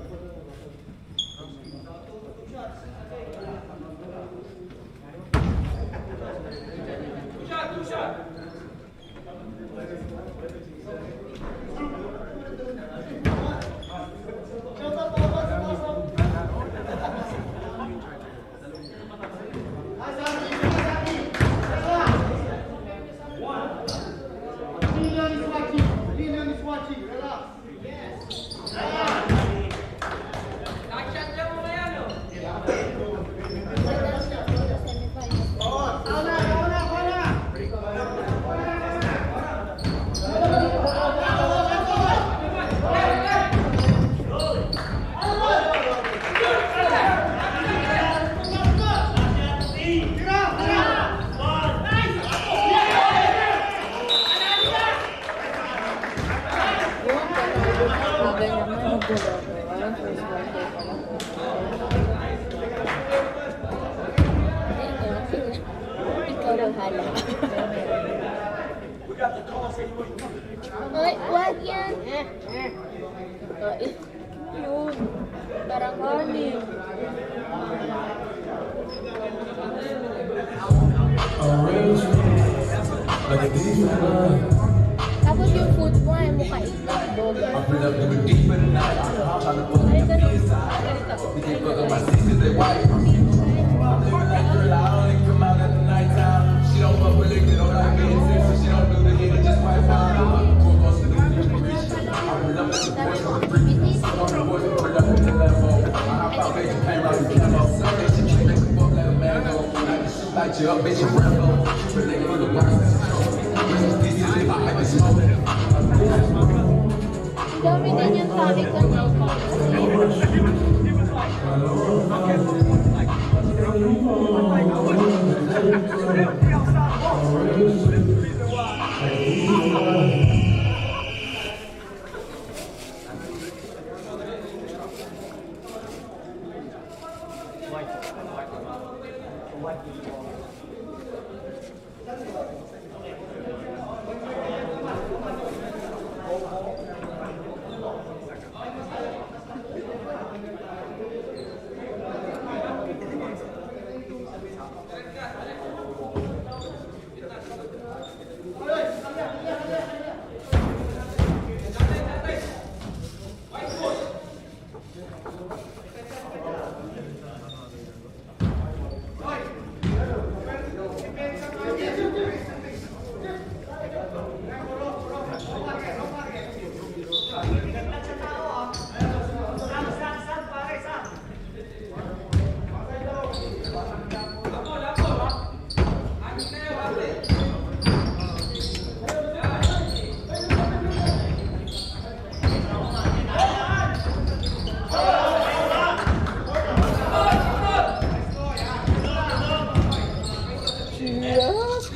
E: Bagay naman, magulo. Walang first birthday pa lang. Ikaw daw hala. Ay, wag yan. Yun. Parang kanin. Tapos yung food mo ay mukha itlog, dog. Ay, dami din yung tarik ng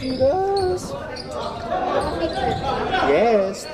A: Cheers! Yes!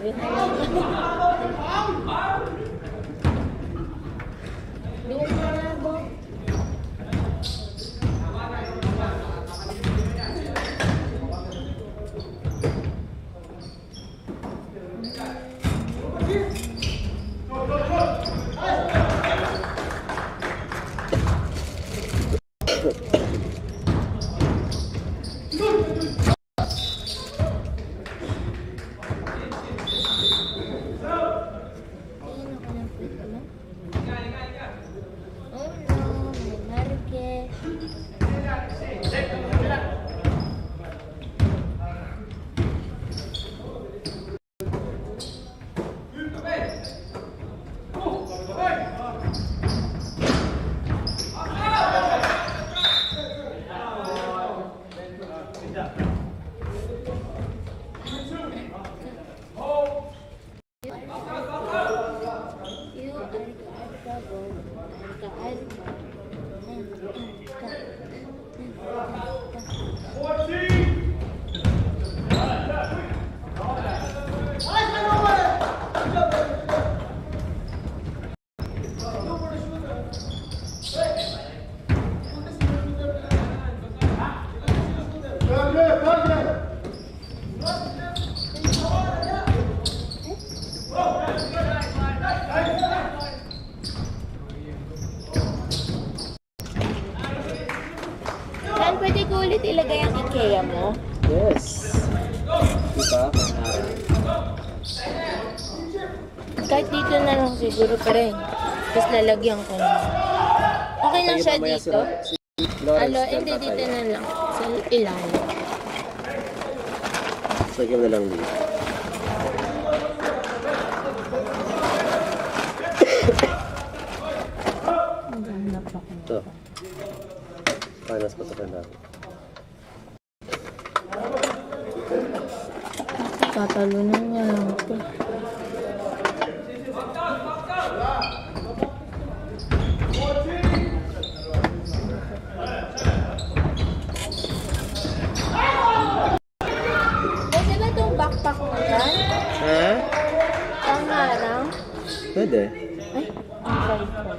E: Yun na lang. Bilis mo na, Bo. Ayun ako ng pwede mo. Oh no, may market. You are Saan pwede ko ulit ilagay ang IKEA mo?
A: Yes. Diba?
E: Kahit dito na lang siguro pa rin. Tapos lalagyan ko na. Okay lang siya
A: mamaya
E: dito?
A: si Lawrence,
E: Alo,
A: dyan
E: hindi
A: pa
E: dito
A: tayo.
E: na lang. Sa ilalim.
A: Lagyan mo na lang dito.
E: Maghanap ako.
A: Ito. Panas pasukan natin.
E: Tatalunan niya lang ito. Pwede ba itong backpack mo dyan?
A: Ha?
E: Pangharang?
A: Pwede.
E: Ay, ang size pala.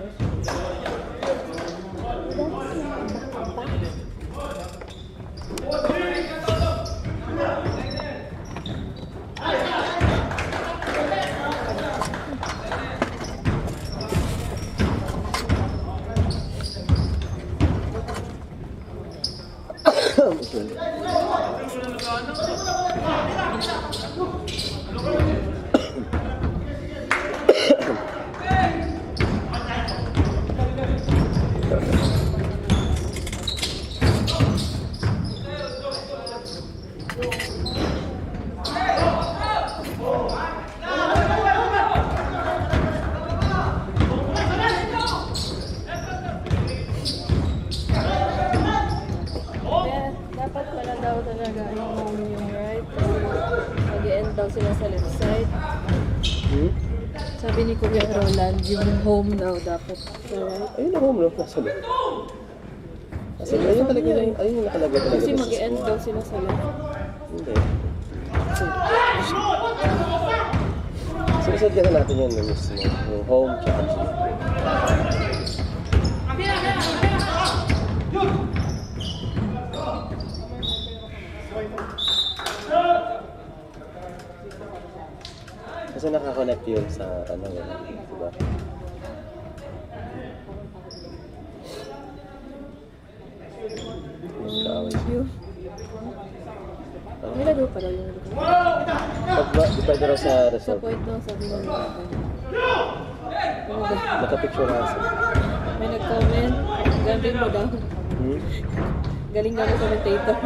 E: Dapat pala daw talaga yung home yung right. Mag-e-end daw sila sa left side.
A: Hmm?
E: Sabi ni Kuya Roland, yung home daw dapat sa right.
A: Ayun na home, no? Nasa loob. Kasi ayun talaga yung, ayun yung nakalagay talaga.
E: Kasi
A: sa
E: mag-e-end
A: score.
E: daw sila sa left.
A: Hindi. Sinusunod ka na natin yun na mismo. Yung home tsaka G. Kasi nakakonect yun sa ano yun, diba? Yung kaaway.
E: Nilagay pala yun.
A: Depende raw sa
E: Sa
A: result.
E: point daw, sabi nila.
A: Nakapicture na sa.
E: May nag-comment, galing mo daw.
A: Hmm?
E: Galing daw mo commentator.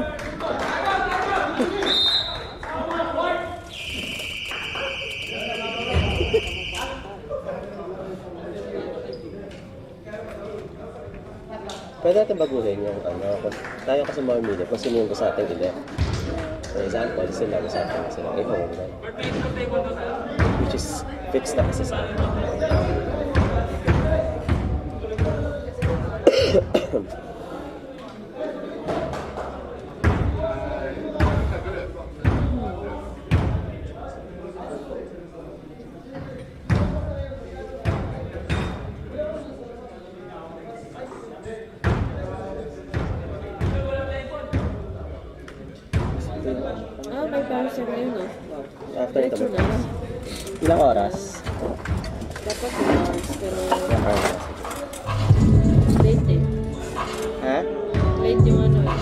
A: Pwede natin baguhin yung ano, tayo kasi mamimili kung sino yung gusto ating i-left. For example, sila gusto ating sila i-home. Which is fixed na kasi sa akin. After ito.
B: Diretso na.
A: Ilang oras?
B: Dapat 2 hours, pero
A: Ilang oras?
B: late eh.
A: Ha?
B: Late yung ano eh.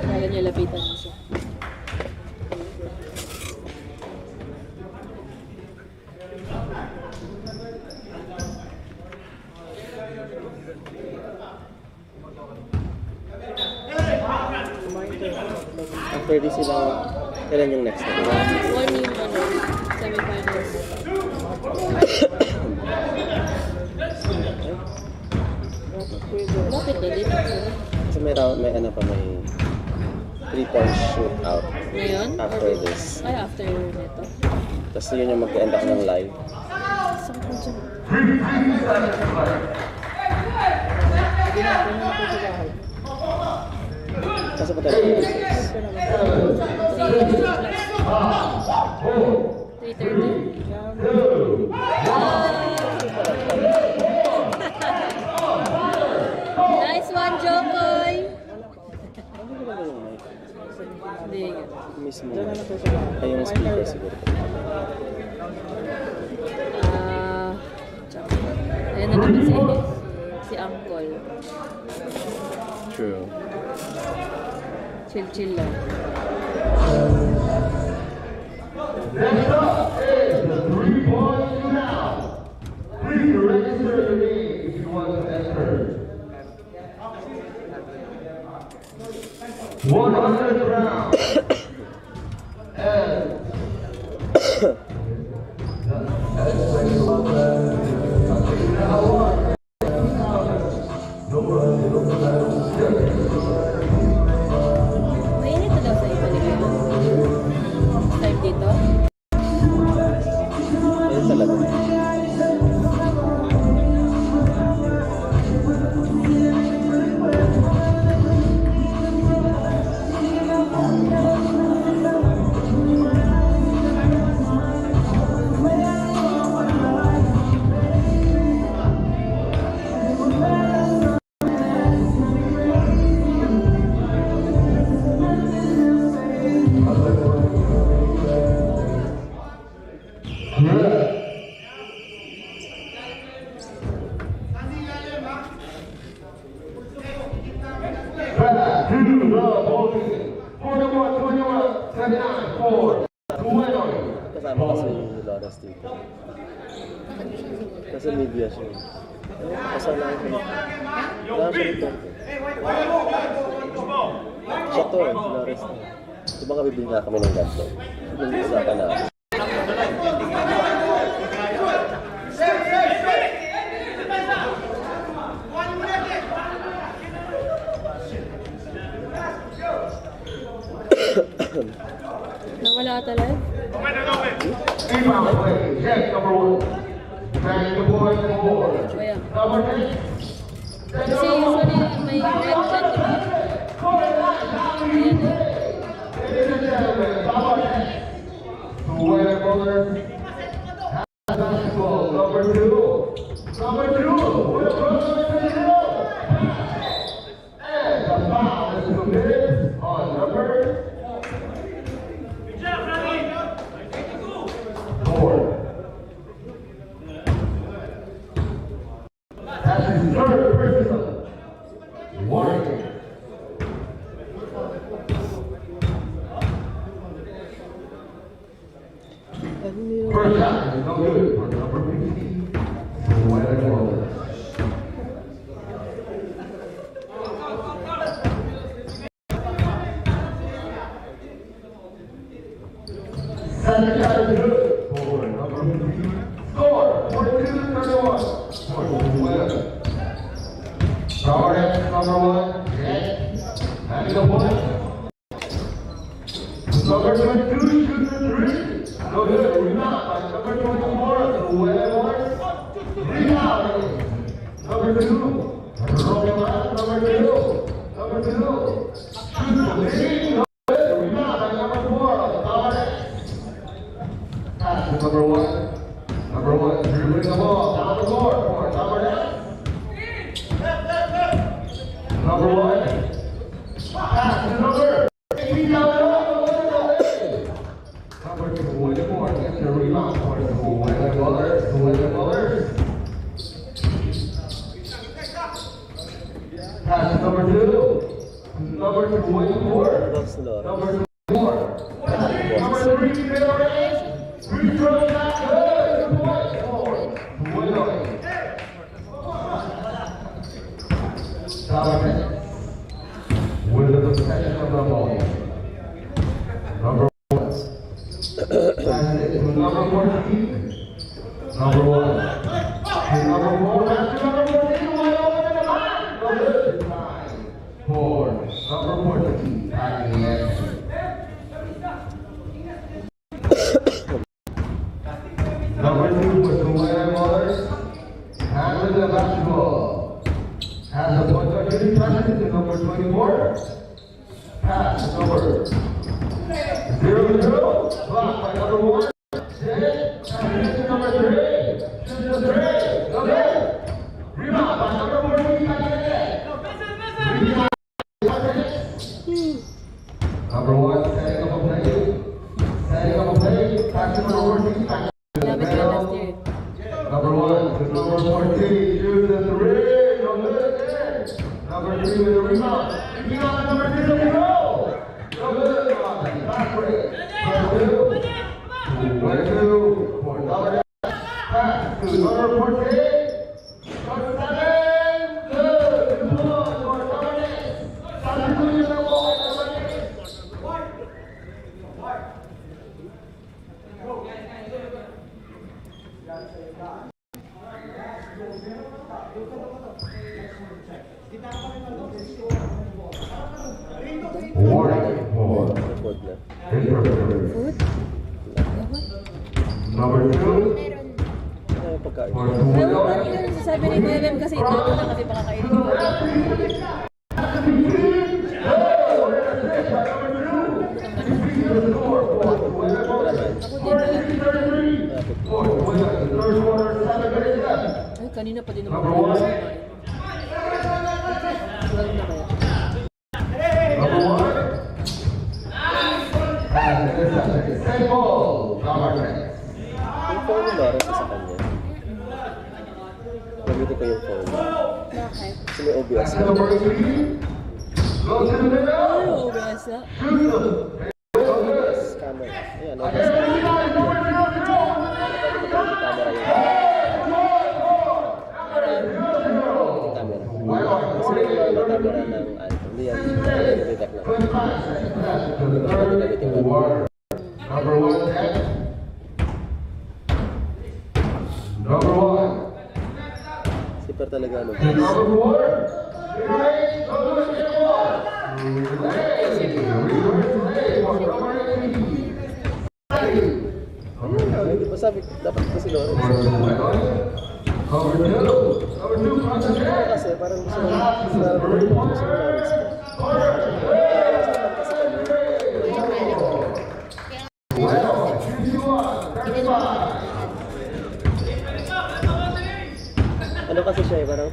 B: Kaya niya lapitan mo siya.
A: After this sila, kailan yung next na?
B: One yung ano, semifinals. Bakit na dito?
A: Kasi may round, may ano pa, may 3-point shootout
B: Ngayon?
A: after this.
B: Ay, after nito.
A: Tapos yun yung mag-end up ng live.
B: Saan ka dyan?
A: Kasi pa tayo.
B: 3:30. Nice one, Jokoy! Hindi.
A: Mismo. Ay, yung speaker siguro.
B: Tsaka, ayan na naman si Uncle.
A: True.
B: Chill lang.
C: Next up is the 3-point shootout. Please register your name if you want to enter. 100 rounds. And
B: Mainit na daw sa iba nila. Time dito?
A: Ayun talaga.
C: back to the podium. 41, 79, 4.
A: Kasama kasi yung Loras dito. Kasi media siya. Kasama ko. Wala siya dito. Siya to eh, Flores na. Di ba nga bibili na kami ng ganito? Nag-usapan na.
B: Nawala ka talaga?
C: Inbound play, check number 1. Back the point forward.
B: Kaya.
C: Number 8.
B: Kasi usually may red dyan, di ba? Ayan eh.
C: Ladies and gentlemen, number 10. The winner bowler has basketball. Number 2. Number 2. Will and the foul is committed on number 4. That's his third personal. Warning. First shot is no good for number 15. The winner bowler. Second shot is good for number 15. Score 42-31 for the winner. Power X number 1, Jet, having the point. Number 22 shoots the 3. No good, rebound by number 24, the winner. Rebound. Number 2, rolling out number 2. Number 2, shoots the 3. No good, rebound by number 4, the Power X. Pass to number 1. Number 1, dribbling the ball down the court for number 9. Number 1. Pass to number 18 down the road. Number 2, William Moore gets the rebound for the William Bullers. William Bullers. Pass to number 2. Number 2, William Moore.
A: Box Flores.
C: Number 2, Moore. Number 3, Flores. Free throw shot good. 2 points for William. Donovan with the possession of the ball. Number 1. Pass it to number 14. Number 1. To number 4. Pass to number 14. Wide open in the line. No good. Time for number 14. Patty Anderson. Number 2 was the winner Mullers. Handling the basketball. Has the point guard getting present to number 24. Pass to number 0-0. Blocked by number 1. Jet. Pass to number 3. Shoots the 3. No good. Rebound by number 14. Back in the net. Rebound. Number 1 setting up a play. Setting up a play. Pass to number 14. Back to the
B: Gamit ka last
C: middle.
B: year.
C: Number 1 to number 14, shoots the 3, no good again. Number 3 with a rebound. Rebound number 2, no good. Back break. Number 2. Number 2 for number 8. Pass to number 14. Number 7. Good. 2 points for number 8. Substitution the ball. Warning for
A: Record na.
C: interference.
B: Food?
C: Number 2
A: Ay, pagkain.
C: for
B: Ewan ko,
C: Julio.
B: ano yung sasabi ni Kuya kasi ito na kasi baka kainin ko. Ay, kanina pa din naman.
C: Number 1.
B: 12 na kaya.
C: Number 1. And interception. Same ball. Donovan.
A: Yung phone mo ba? Sa kanya. Gamitin ko yung phone.
B: Bakit?
A: Kasi may OBS na.
C: Number 3. Go to the middle.
B: Ay, OBS na.
C: Shoot them.
A: Camera. Ayan,
C: And
A: OBS.
C: rebound number 0-0.
A: Camera yung
B: Marami.
A: camera. Kasi may mga camera ng hindi yan. Detect na. Hindi mo siya pwede gamitin mo.
C: Number 1, Number 1.
A: Super talaga ano.
C: Number 4.
A: Hindi pa sabi, dapat ko si Lawrence.
C: Number 2,
A: Kasi parang gusto mo Lawrence ko. Ano kasi siya eh, parang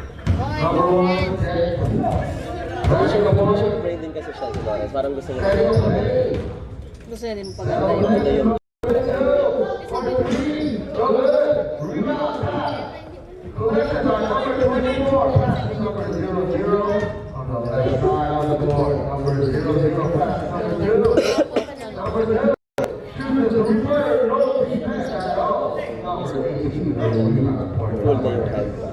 A: position brain din kasi siya si Lawrence. Parang gusto niya.
B: Gusto niya din paganda yung
A: Ano yung full na yung hand pa.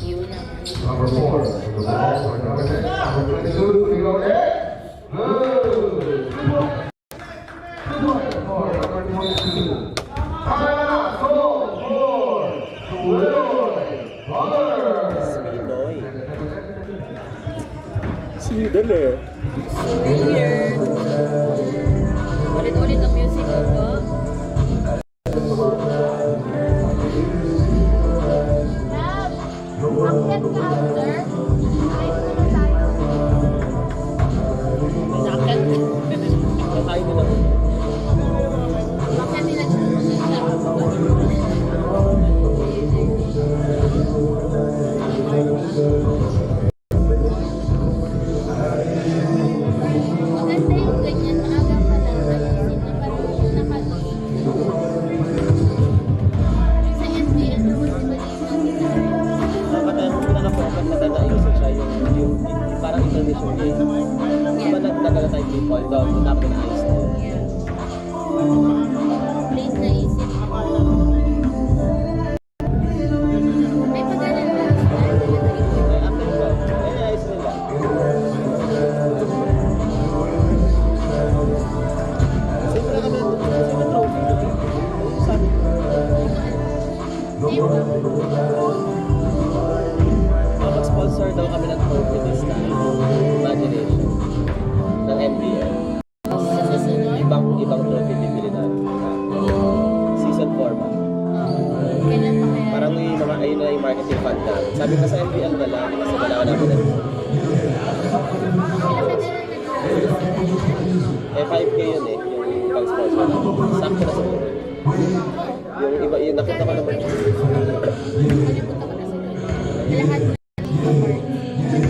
E: Yun na.
C: Number 4. Number 22. We go there. Good. Number 22.
A: Sinoy. Sweden eh.
B: Weird. Ulit-ulit ang music ko. Nakakit.
A: Kakain din ako.
E: Bakit nila siya? Maganda yung ganyan. Maaga pa lang. Ayusin na patuloy. Sa SBS, naman si Balina.
A: Dapat na ayusin siya yung parang intermission game. Diba nagtagal tayo people doon, dapat na ayos na.
E: Please naisip. May pagalan ba?
A: After ko, ayos nila. Siyempre kami siyempre trophy. Sabi ko, mag-sponsor daw kami ng trophy this time. Imagination. Ng MBL.
E: Sa susunod?
A: Ibang trophy bibili namin. Season 4 ba?
E: Kailan pa kaya?
A: Parang yung mga ayun na yung marketing fund na. Sabi ko sa MBL na lang kasi wala ka namin na. Eh 5K yun eh, yung pang-sponsor namin. Sakto na siguro. Yung iba, yung nakita ko naman.
E: Kalimutan ko na sila. Lahat na award.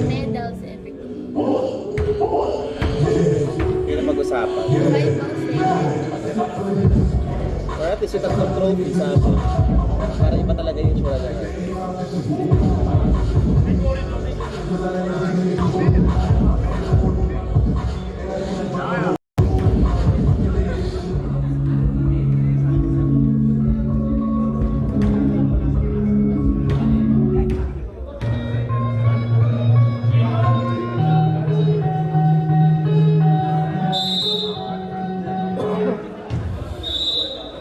E: Medals, everything.
A: Yun ang pag-usapan.
E: 5 months
A: Or at least yung tatlong trophy sa amin. Para iba talaga yung tsura naman.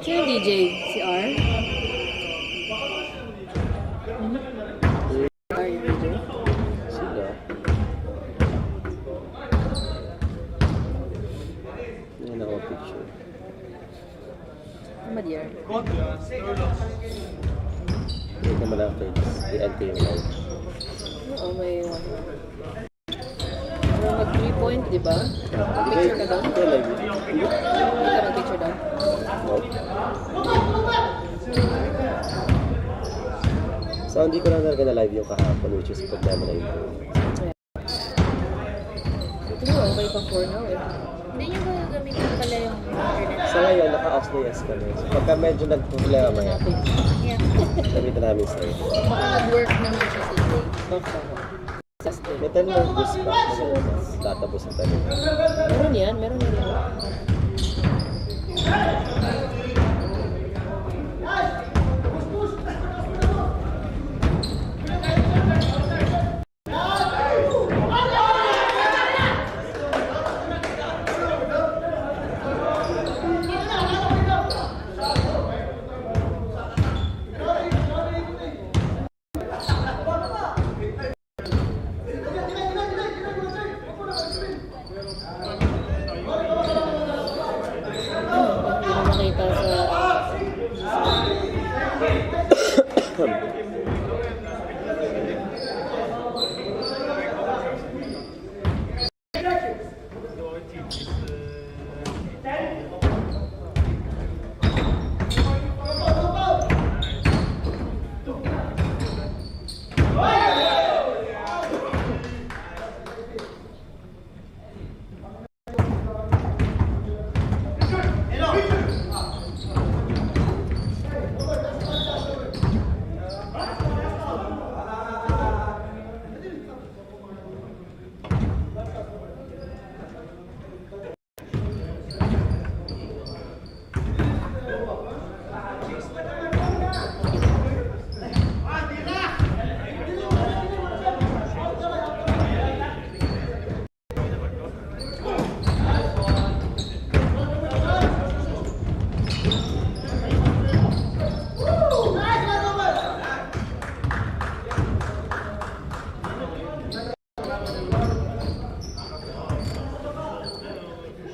B: Sino yung DJ? Si R? R yung DJ?
A: Sila. Yan ako picture.
B: Ano ba di R?
A: Hindi naman after this. I-end ko yung live.
B: Oo, may one. Mag 3 point, di ba? Picture ka doon?
A: Ito live.
B: Hindi ka mag-picture doon?
A: Nope. So hindi ko na talaga na live yung kahapon, which is problema na yun.
B: Ito nga, okay pa for now eh.
E: Hindi nyo ba gagamitin pala yung internet?
A: Sa ngayon, naka-off na yes kami. So pagka medyo nag-problema yan,
E: Yeah.
A: gamitin namin sa iyo.
E: Baka nag-work naman siya today.
B: Sustain.
A: May 10 more boost pa. Databoost na tayo.
B: Meron yan, meron yan.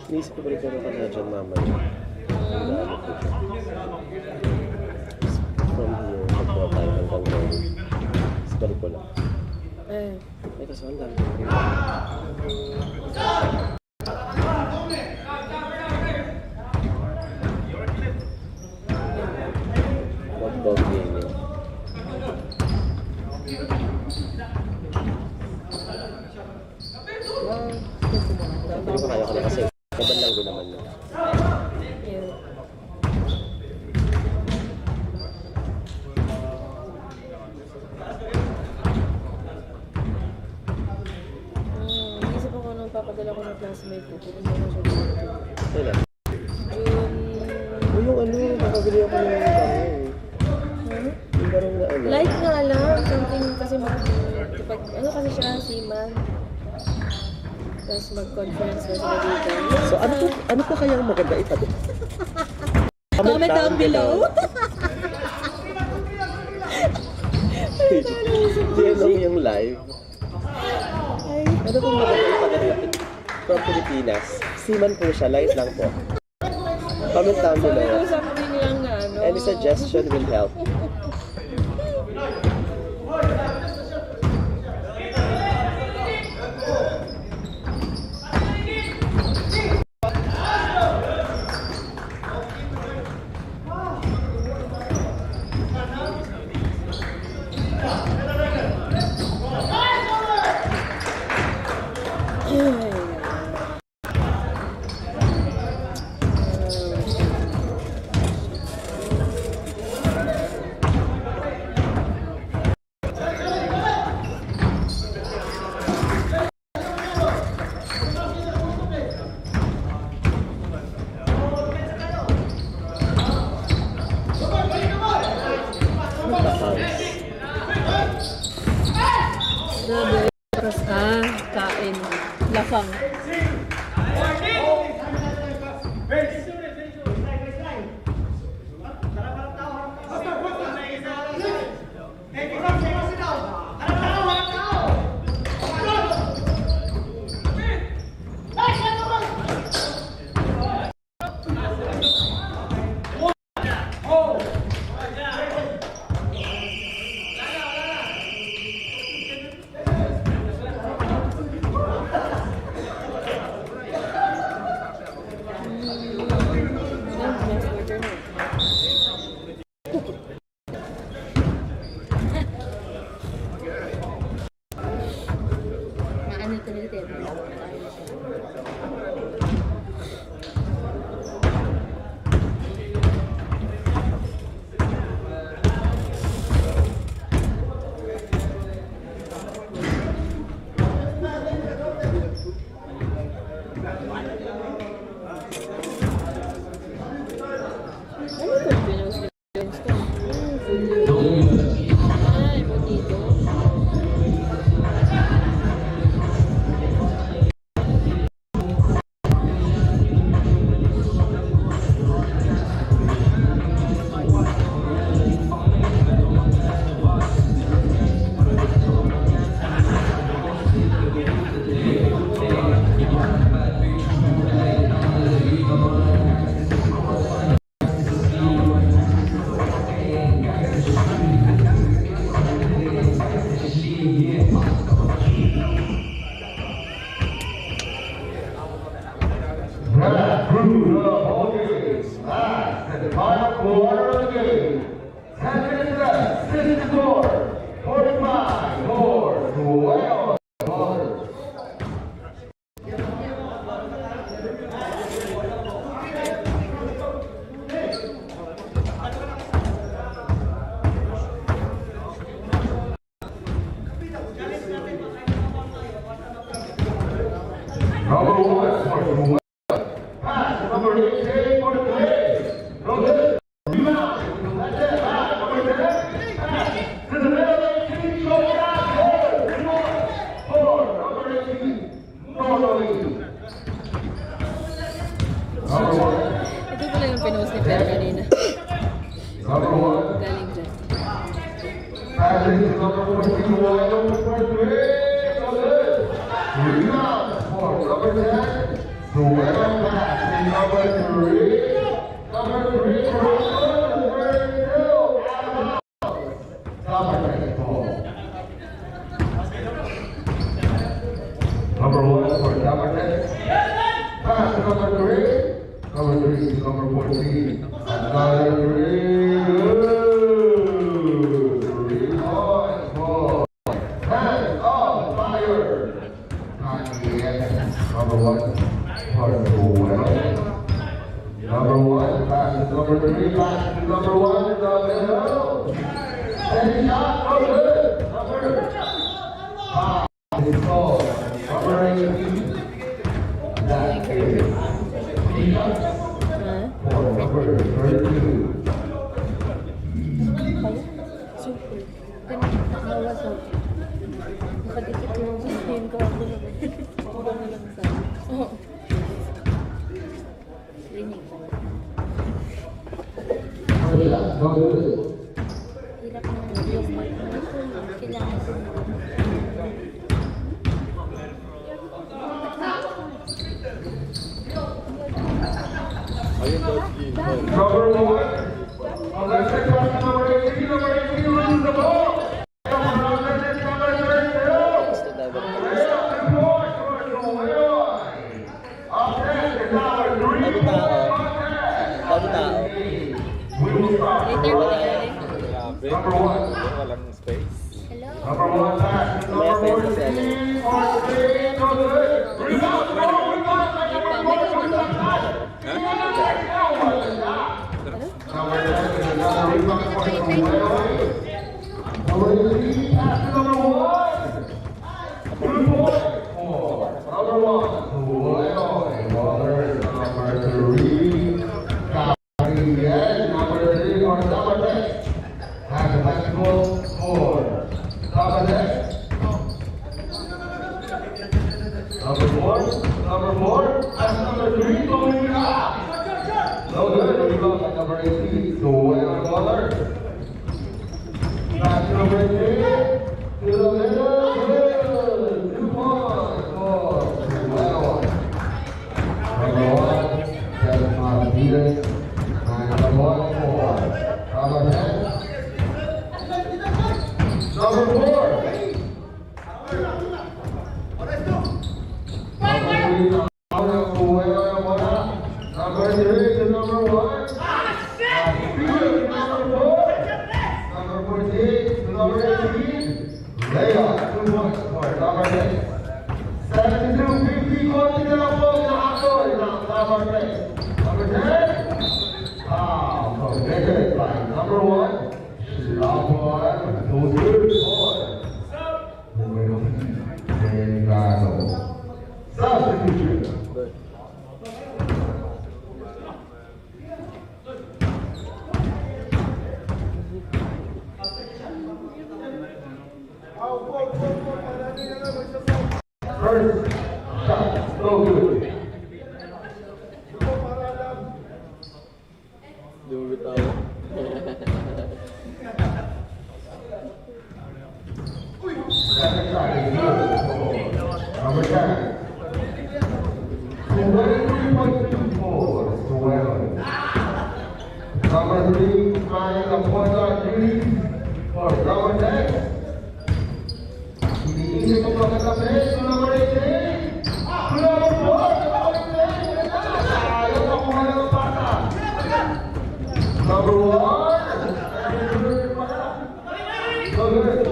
A: Inisip ko balik na ka na dyan mamaya. Nagano ko siya. From here, magkuha tayo hanggang doon. Tapos balik ko lang.
B: Eh,
A: Ay, kaso ang dami. Wag game eh. Pero kaya ko na kasi kaban lang din naman yun.
B: yeah. Isip ako nung papadala ko sa classmate ko. Pupunta na siya dito.
A: Kailan?
B: June...
A: O yung ano, nakabili ako ng barong. Yung barong na ano.
B: Light nga lang. Something kasi kapag, ano kasi siya, seaman. Tapos mag-conference na sila dito.
A: So ano pa kaya ang maganda itabi?
B: Comment down below.
A: Tinanong yung live. Ano kung maganda itabi from Pilipinas? Seaman po siya, light lang po. Comment down
B: Sabi ko
A: below.
B: sa nilang na ano.
A: Any suggestion will help.
B: Grabe. Tapos, kain. Lafang. Maano talaga tayo. Ano ito? Pinost ko. Ay, mo dito.
C: That crew of all games last at the final quarter of the game. 10 minutes left, 6 score, 45 for 12 Waters. Number 1 for 12. Pass number 18 for the play. Go ahead. Rebound. That's it. Pass number 10. Pass to the middle 18. Go down. Four. Number 18. Normally. Number 1.
B: Ito pala yung pinost ni Pero kanina.
C: Number 1.
B: Galing dyan.
C: Passing to number 14. Wide open for 3. Go ahead. Rebound for number 10. number 10. Pass to number 3. Number 3 to number 14. Another 3. Good. 3 points for Hands on Fire. Not yet. Number 1. For the well. Number 1. Pass to number 3. Pass to number 1. Number 2. And shot. No good. Number 5. It's called number 18. That is for number 32.
E: Super. Nakawa sa... Nakadikit yung sabihin ko ako na. Ako na lang sa... Oo. Rinig ba?
C: No good.
E: Hirap ng video. Kailangan ko na.
C: Number 1. On the second pass, number 18. Number 18 loses the ball. Number 32.
A: Basta dapat.
C: Up next is number 3.
A: Bago tao.
C: We will start.
B: Later ko na yan
C: Number 1.
F: Walang space.
E: Hello?
C: Number 1 pass. Number 14. 14. No good. Rebound. Rebound. Number 10 is another rebound point from Wales. Number 18 pass to number 1. Good point for number 1. Wales. Waller. Number 3. Yes, number 3 or number 10. Has a basketball for number 10. Number 4. Number 4. That's number 3 going up. No good. Rebound by number 18. So Wales Waller. Back to number 3. To the middle. Good. 2 points for Wales. Number 1. Kevin Martinez. And number 1 for number 10. Number 4. Number 3 to number 1. Number 14 to number 18. Layup, 2 points for number 10. 72-50, going to the ball, number 10. Number 10. From Nicholas by number 1. Long one, no good point. Substitution. First shot, no good.
A: Dulo tao.
C: Second shot is good. Number 10. 23.24 to Wales. Number 3, trying the point guard duty for number 10. Iniisip ko pa sa to number 18. To number 4. Ayaw na kumain ng pata. Number 1. No good.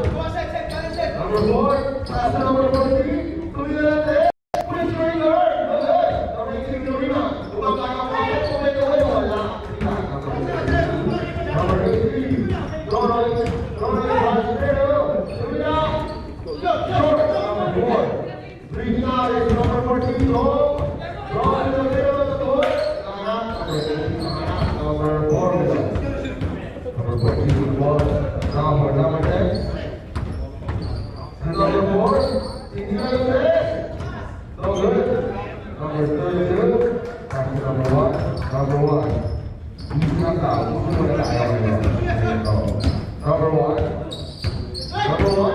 C: Number 4. Pass to number 14. To the left. Please bring her. No good. Number 18 to rebound. Tumagay ang pangit. Tumagay away. Wala. Number 18. Ronald. Short. Number 4. Reaching out is number 14. Go. Go in the middle of the court. Number 4 with us. Number 14 with the ball. Now for number 10. Number 4. In the best. No good. Number 32. Back to number 1. Number 1. He's not out. Number 1. Number 1.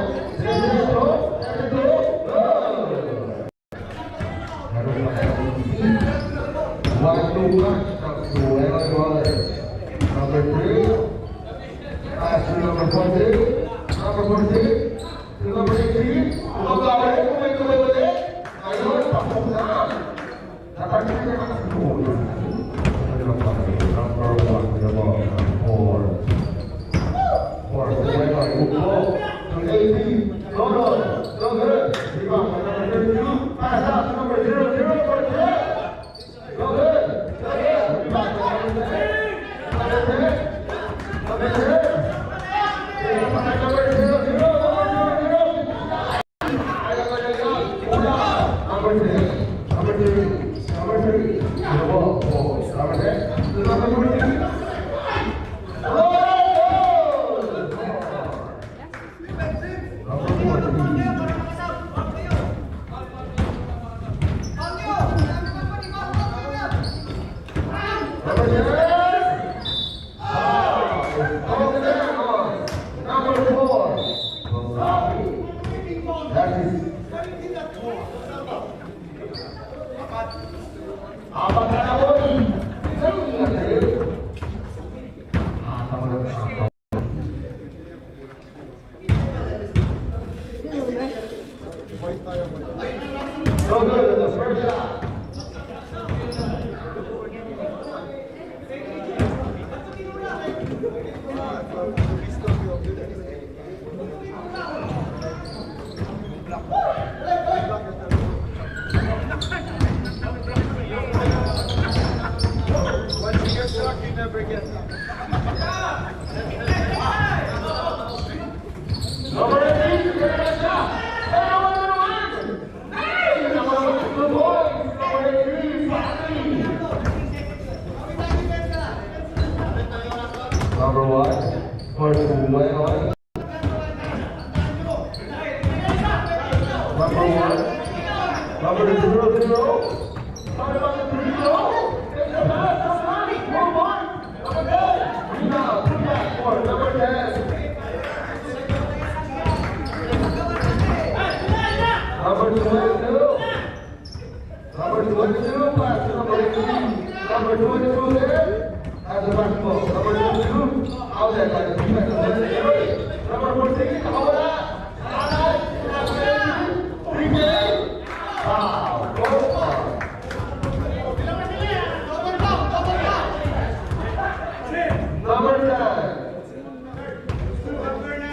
C: Number 3, pass to number 14, number 14, to number 18, ayun, Abang Kanawoy. So good, the first shot.
D: Once you get stuck, you never get stuck.
C: Number 18, take a shot. Hey, number 1, good boys. Number 18, Bobby. Number 1, for Suwenoy. Number 1, number 00. Number 30. Take the pass, somebody. Move on. Number 10. Rebound, put back for number 10. Number 22. Number 22, pass to number 18. Number 22 there. Has the basketball. Number 22, out there by the defense. Number 14, hold on. Wow, go on. Number 10.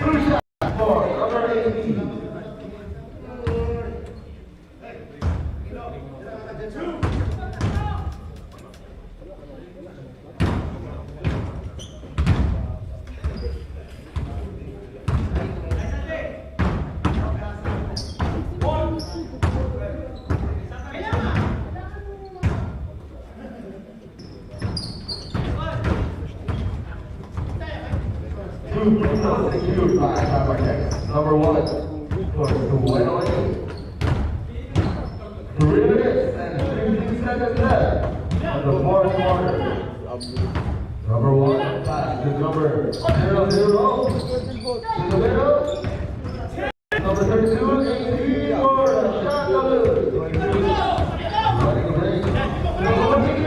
C: Two shots for number 18. Secured by number 1 for Suwenoy. 3 minutes and 15 seconds left of the fourth quarter. Number 1 pass to number 00 to the middle. Number 32, 18 for the shot number 22. Running great. Number 14,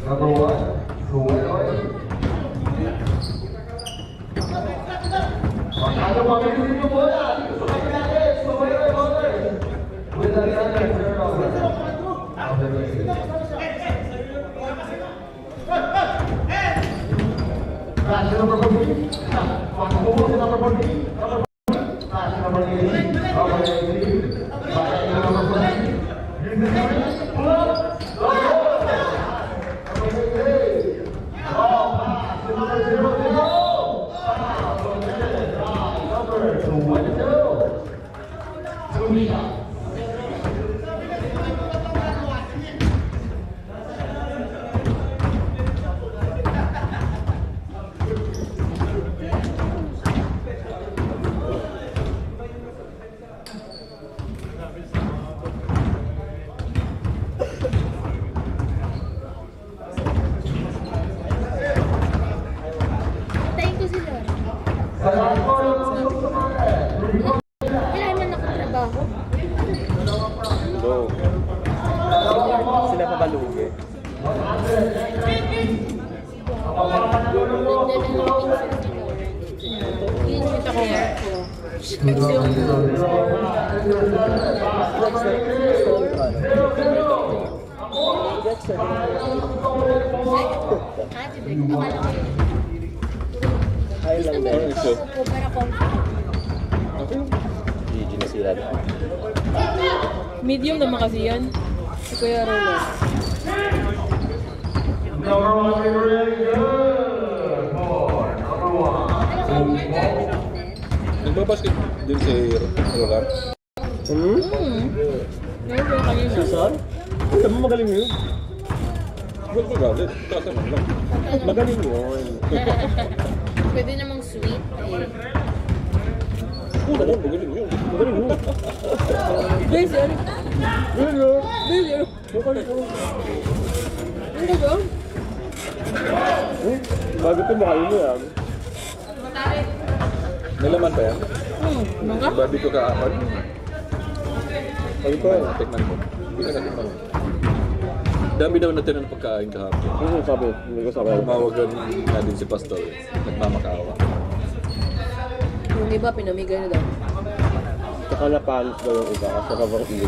C: Number 1, Suwenoy. Masyado mabilis yung bola. Sumayin natin. Suwenoy Bowlers. With another turnover. Of the game. Pass to number 14. Pakubog to number 14. Number 14. Pass to number 18. Number 18. Pass to number 14. Use the screen. Pull up. Go.
E: Tayin ko sila. Kailangan ako trabaho.
A: Go. Sila pa balugi.
E: Yun yung kaya ko. Akala ko yun.
A: Ay
E: Gusto
A: lang
E: mo
A: daw.
E: rin ko para comfort.
A: GG na sila.
B: Medium naman kasi yan. Si Kuya Rolo.
C: Number 1, really good for number 1.
G: Nagbabasket din si Roland.
B: Meron ko kanina.
A: Susan? Alam mo magaling yun.
G: Huwag magalit. Tatanong lang.
A: Magaling yun.
E: Pwede namang sweet eh.
G: Oo naman, magaling yun.
A: Magaling mo.
B: Guys, yan.
A: Galing mo.
B: Guys, yan. Ano ba?
A: Bago ito makain mo yan.
G: May laman pa yan?
B: Mga?
G: Babi ko kaapad.
A: Sabi ko yan.
G: Tikman ko. Hindi ka natikman. Dami daw natin ng pagkain kahapon.
A: Ano sabi? Hindi ko sabi.
G: Tumawagan nga din si Pastor. Nagmamakaawa.
B: Yung iba, pinamigay na daw.
A: Tsaka na-panis daw yung iba kasi cover hindi.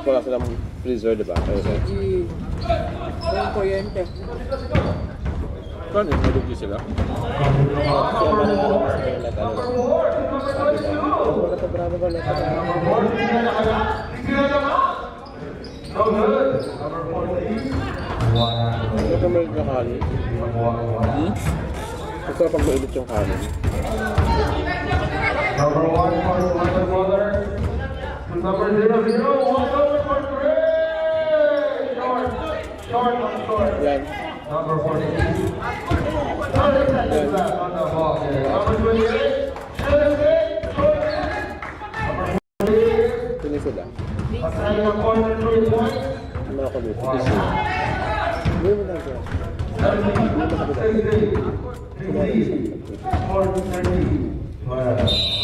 A: Wala silang freezer, di ba? Kaya
B: Yung kuryente.
G: Paano? Nalugi sila?
A: kaya mananalo mas kayo nag-ano. Sabi na, magkatabrado ba na? Ano ka may kanin? Gusto pag mainit yung kanin.
C: Number 1 for the Wonder Brother. Number 00, walk over for Trey. Short.
A: Yan.
C: Number 48. Is back on the ball here. Number 28.
A: Sini sila.
C: Assigning a corner 3 points.
A: Ano ako dito? Isi. Hindi mo na ito.
C: 60. 60. 40. 30. 12.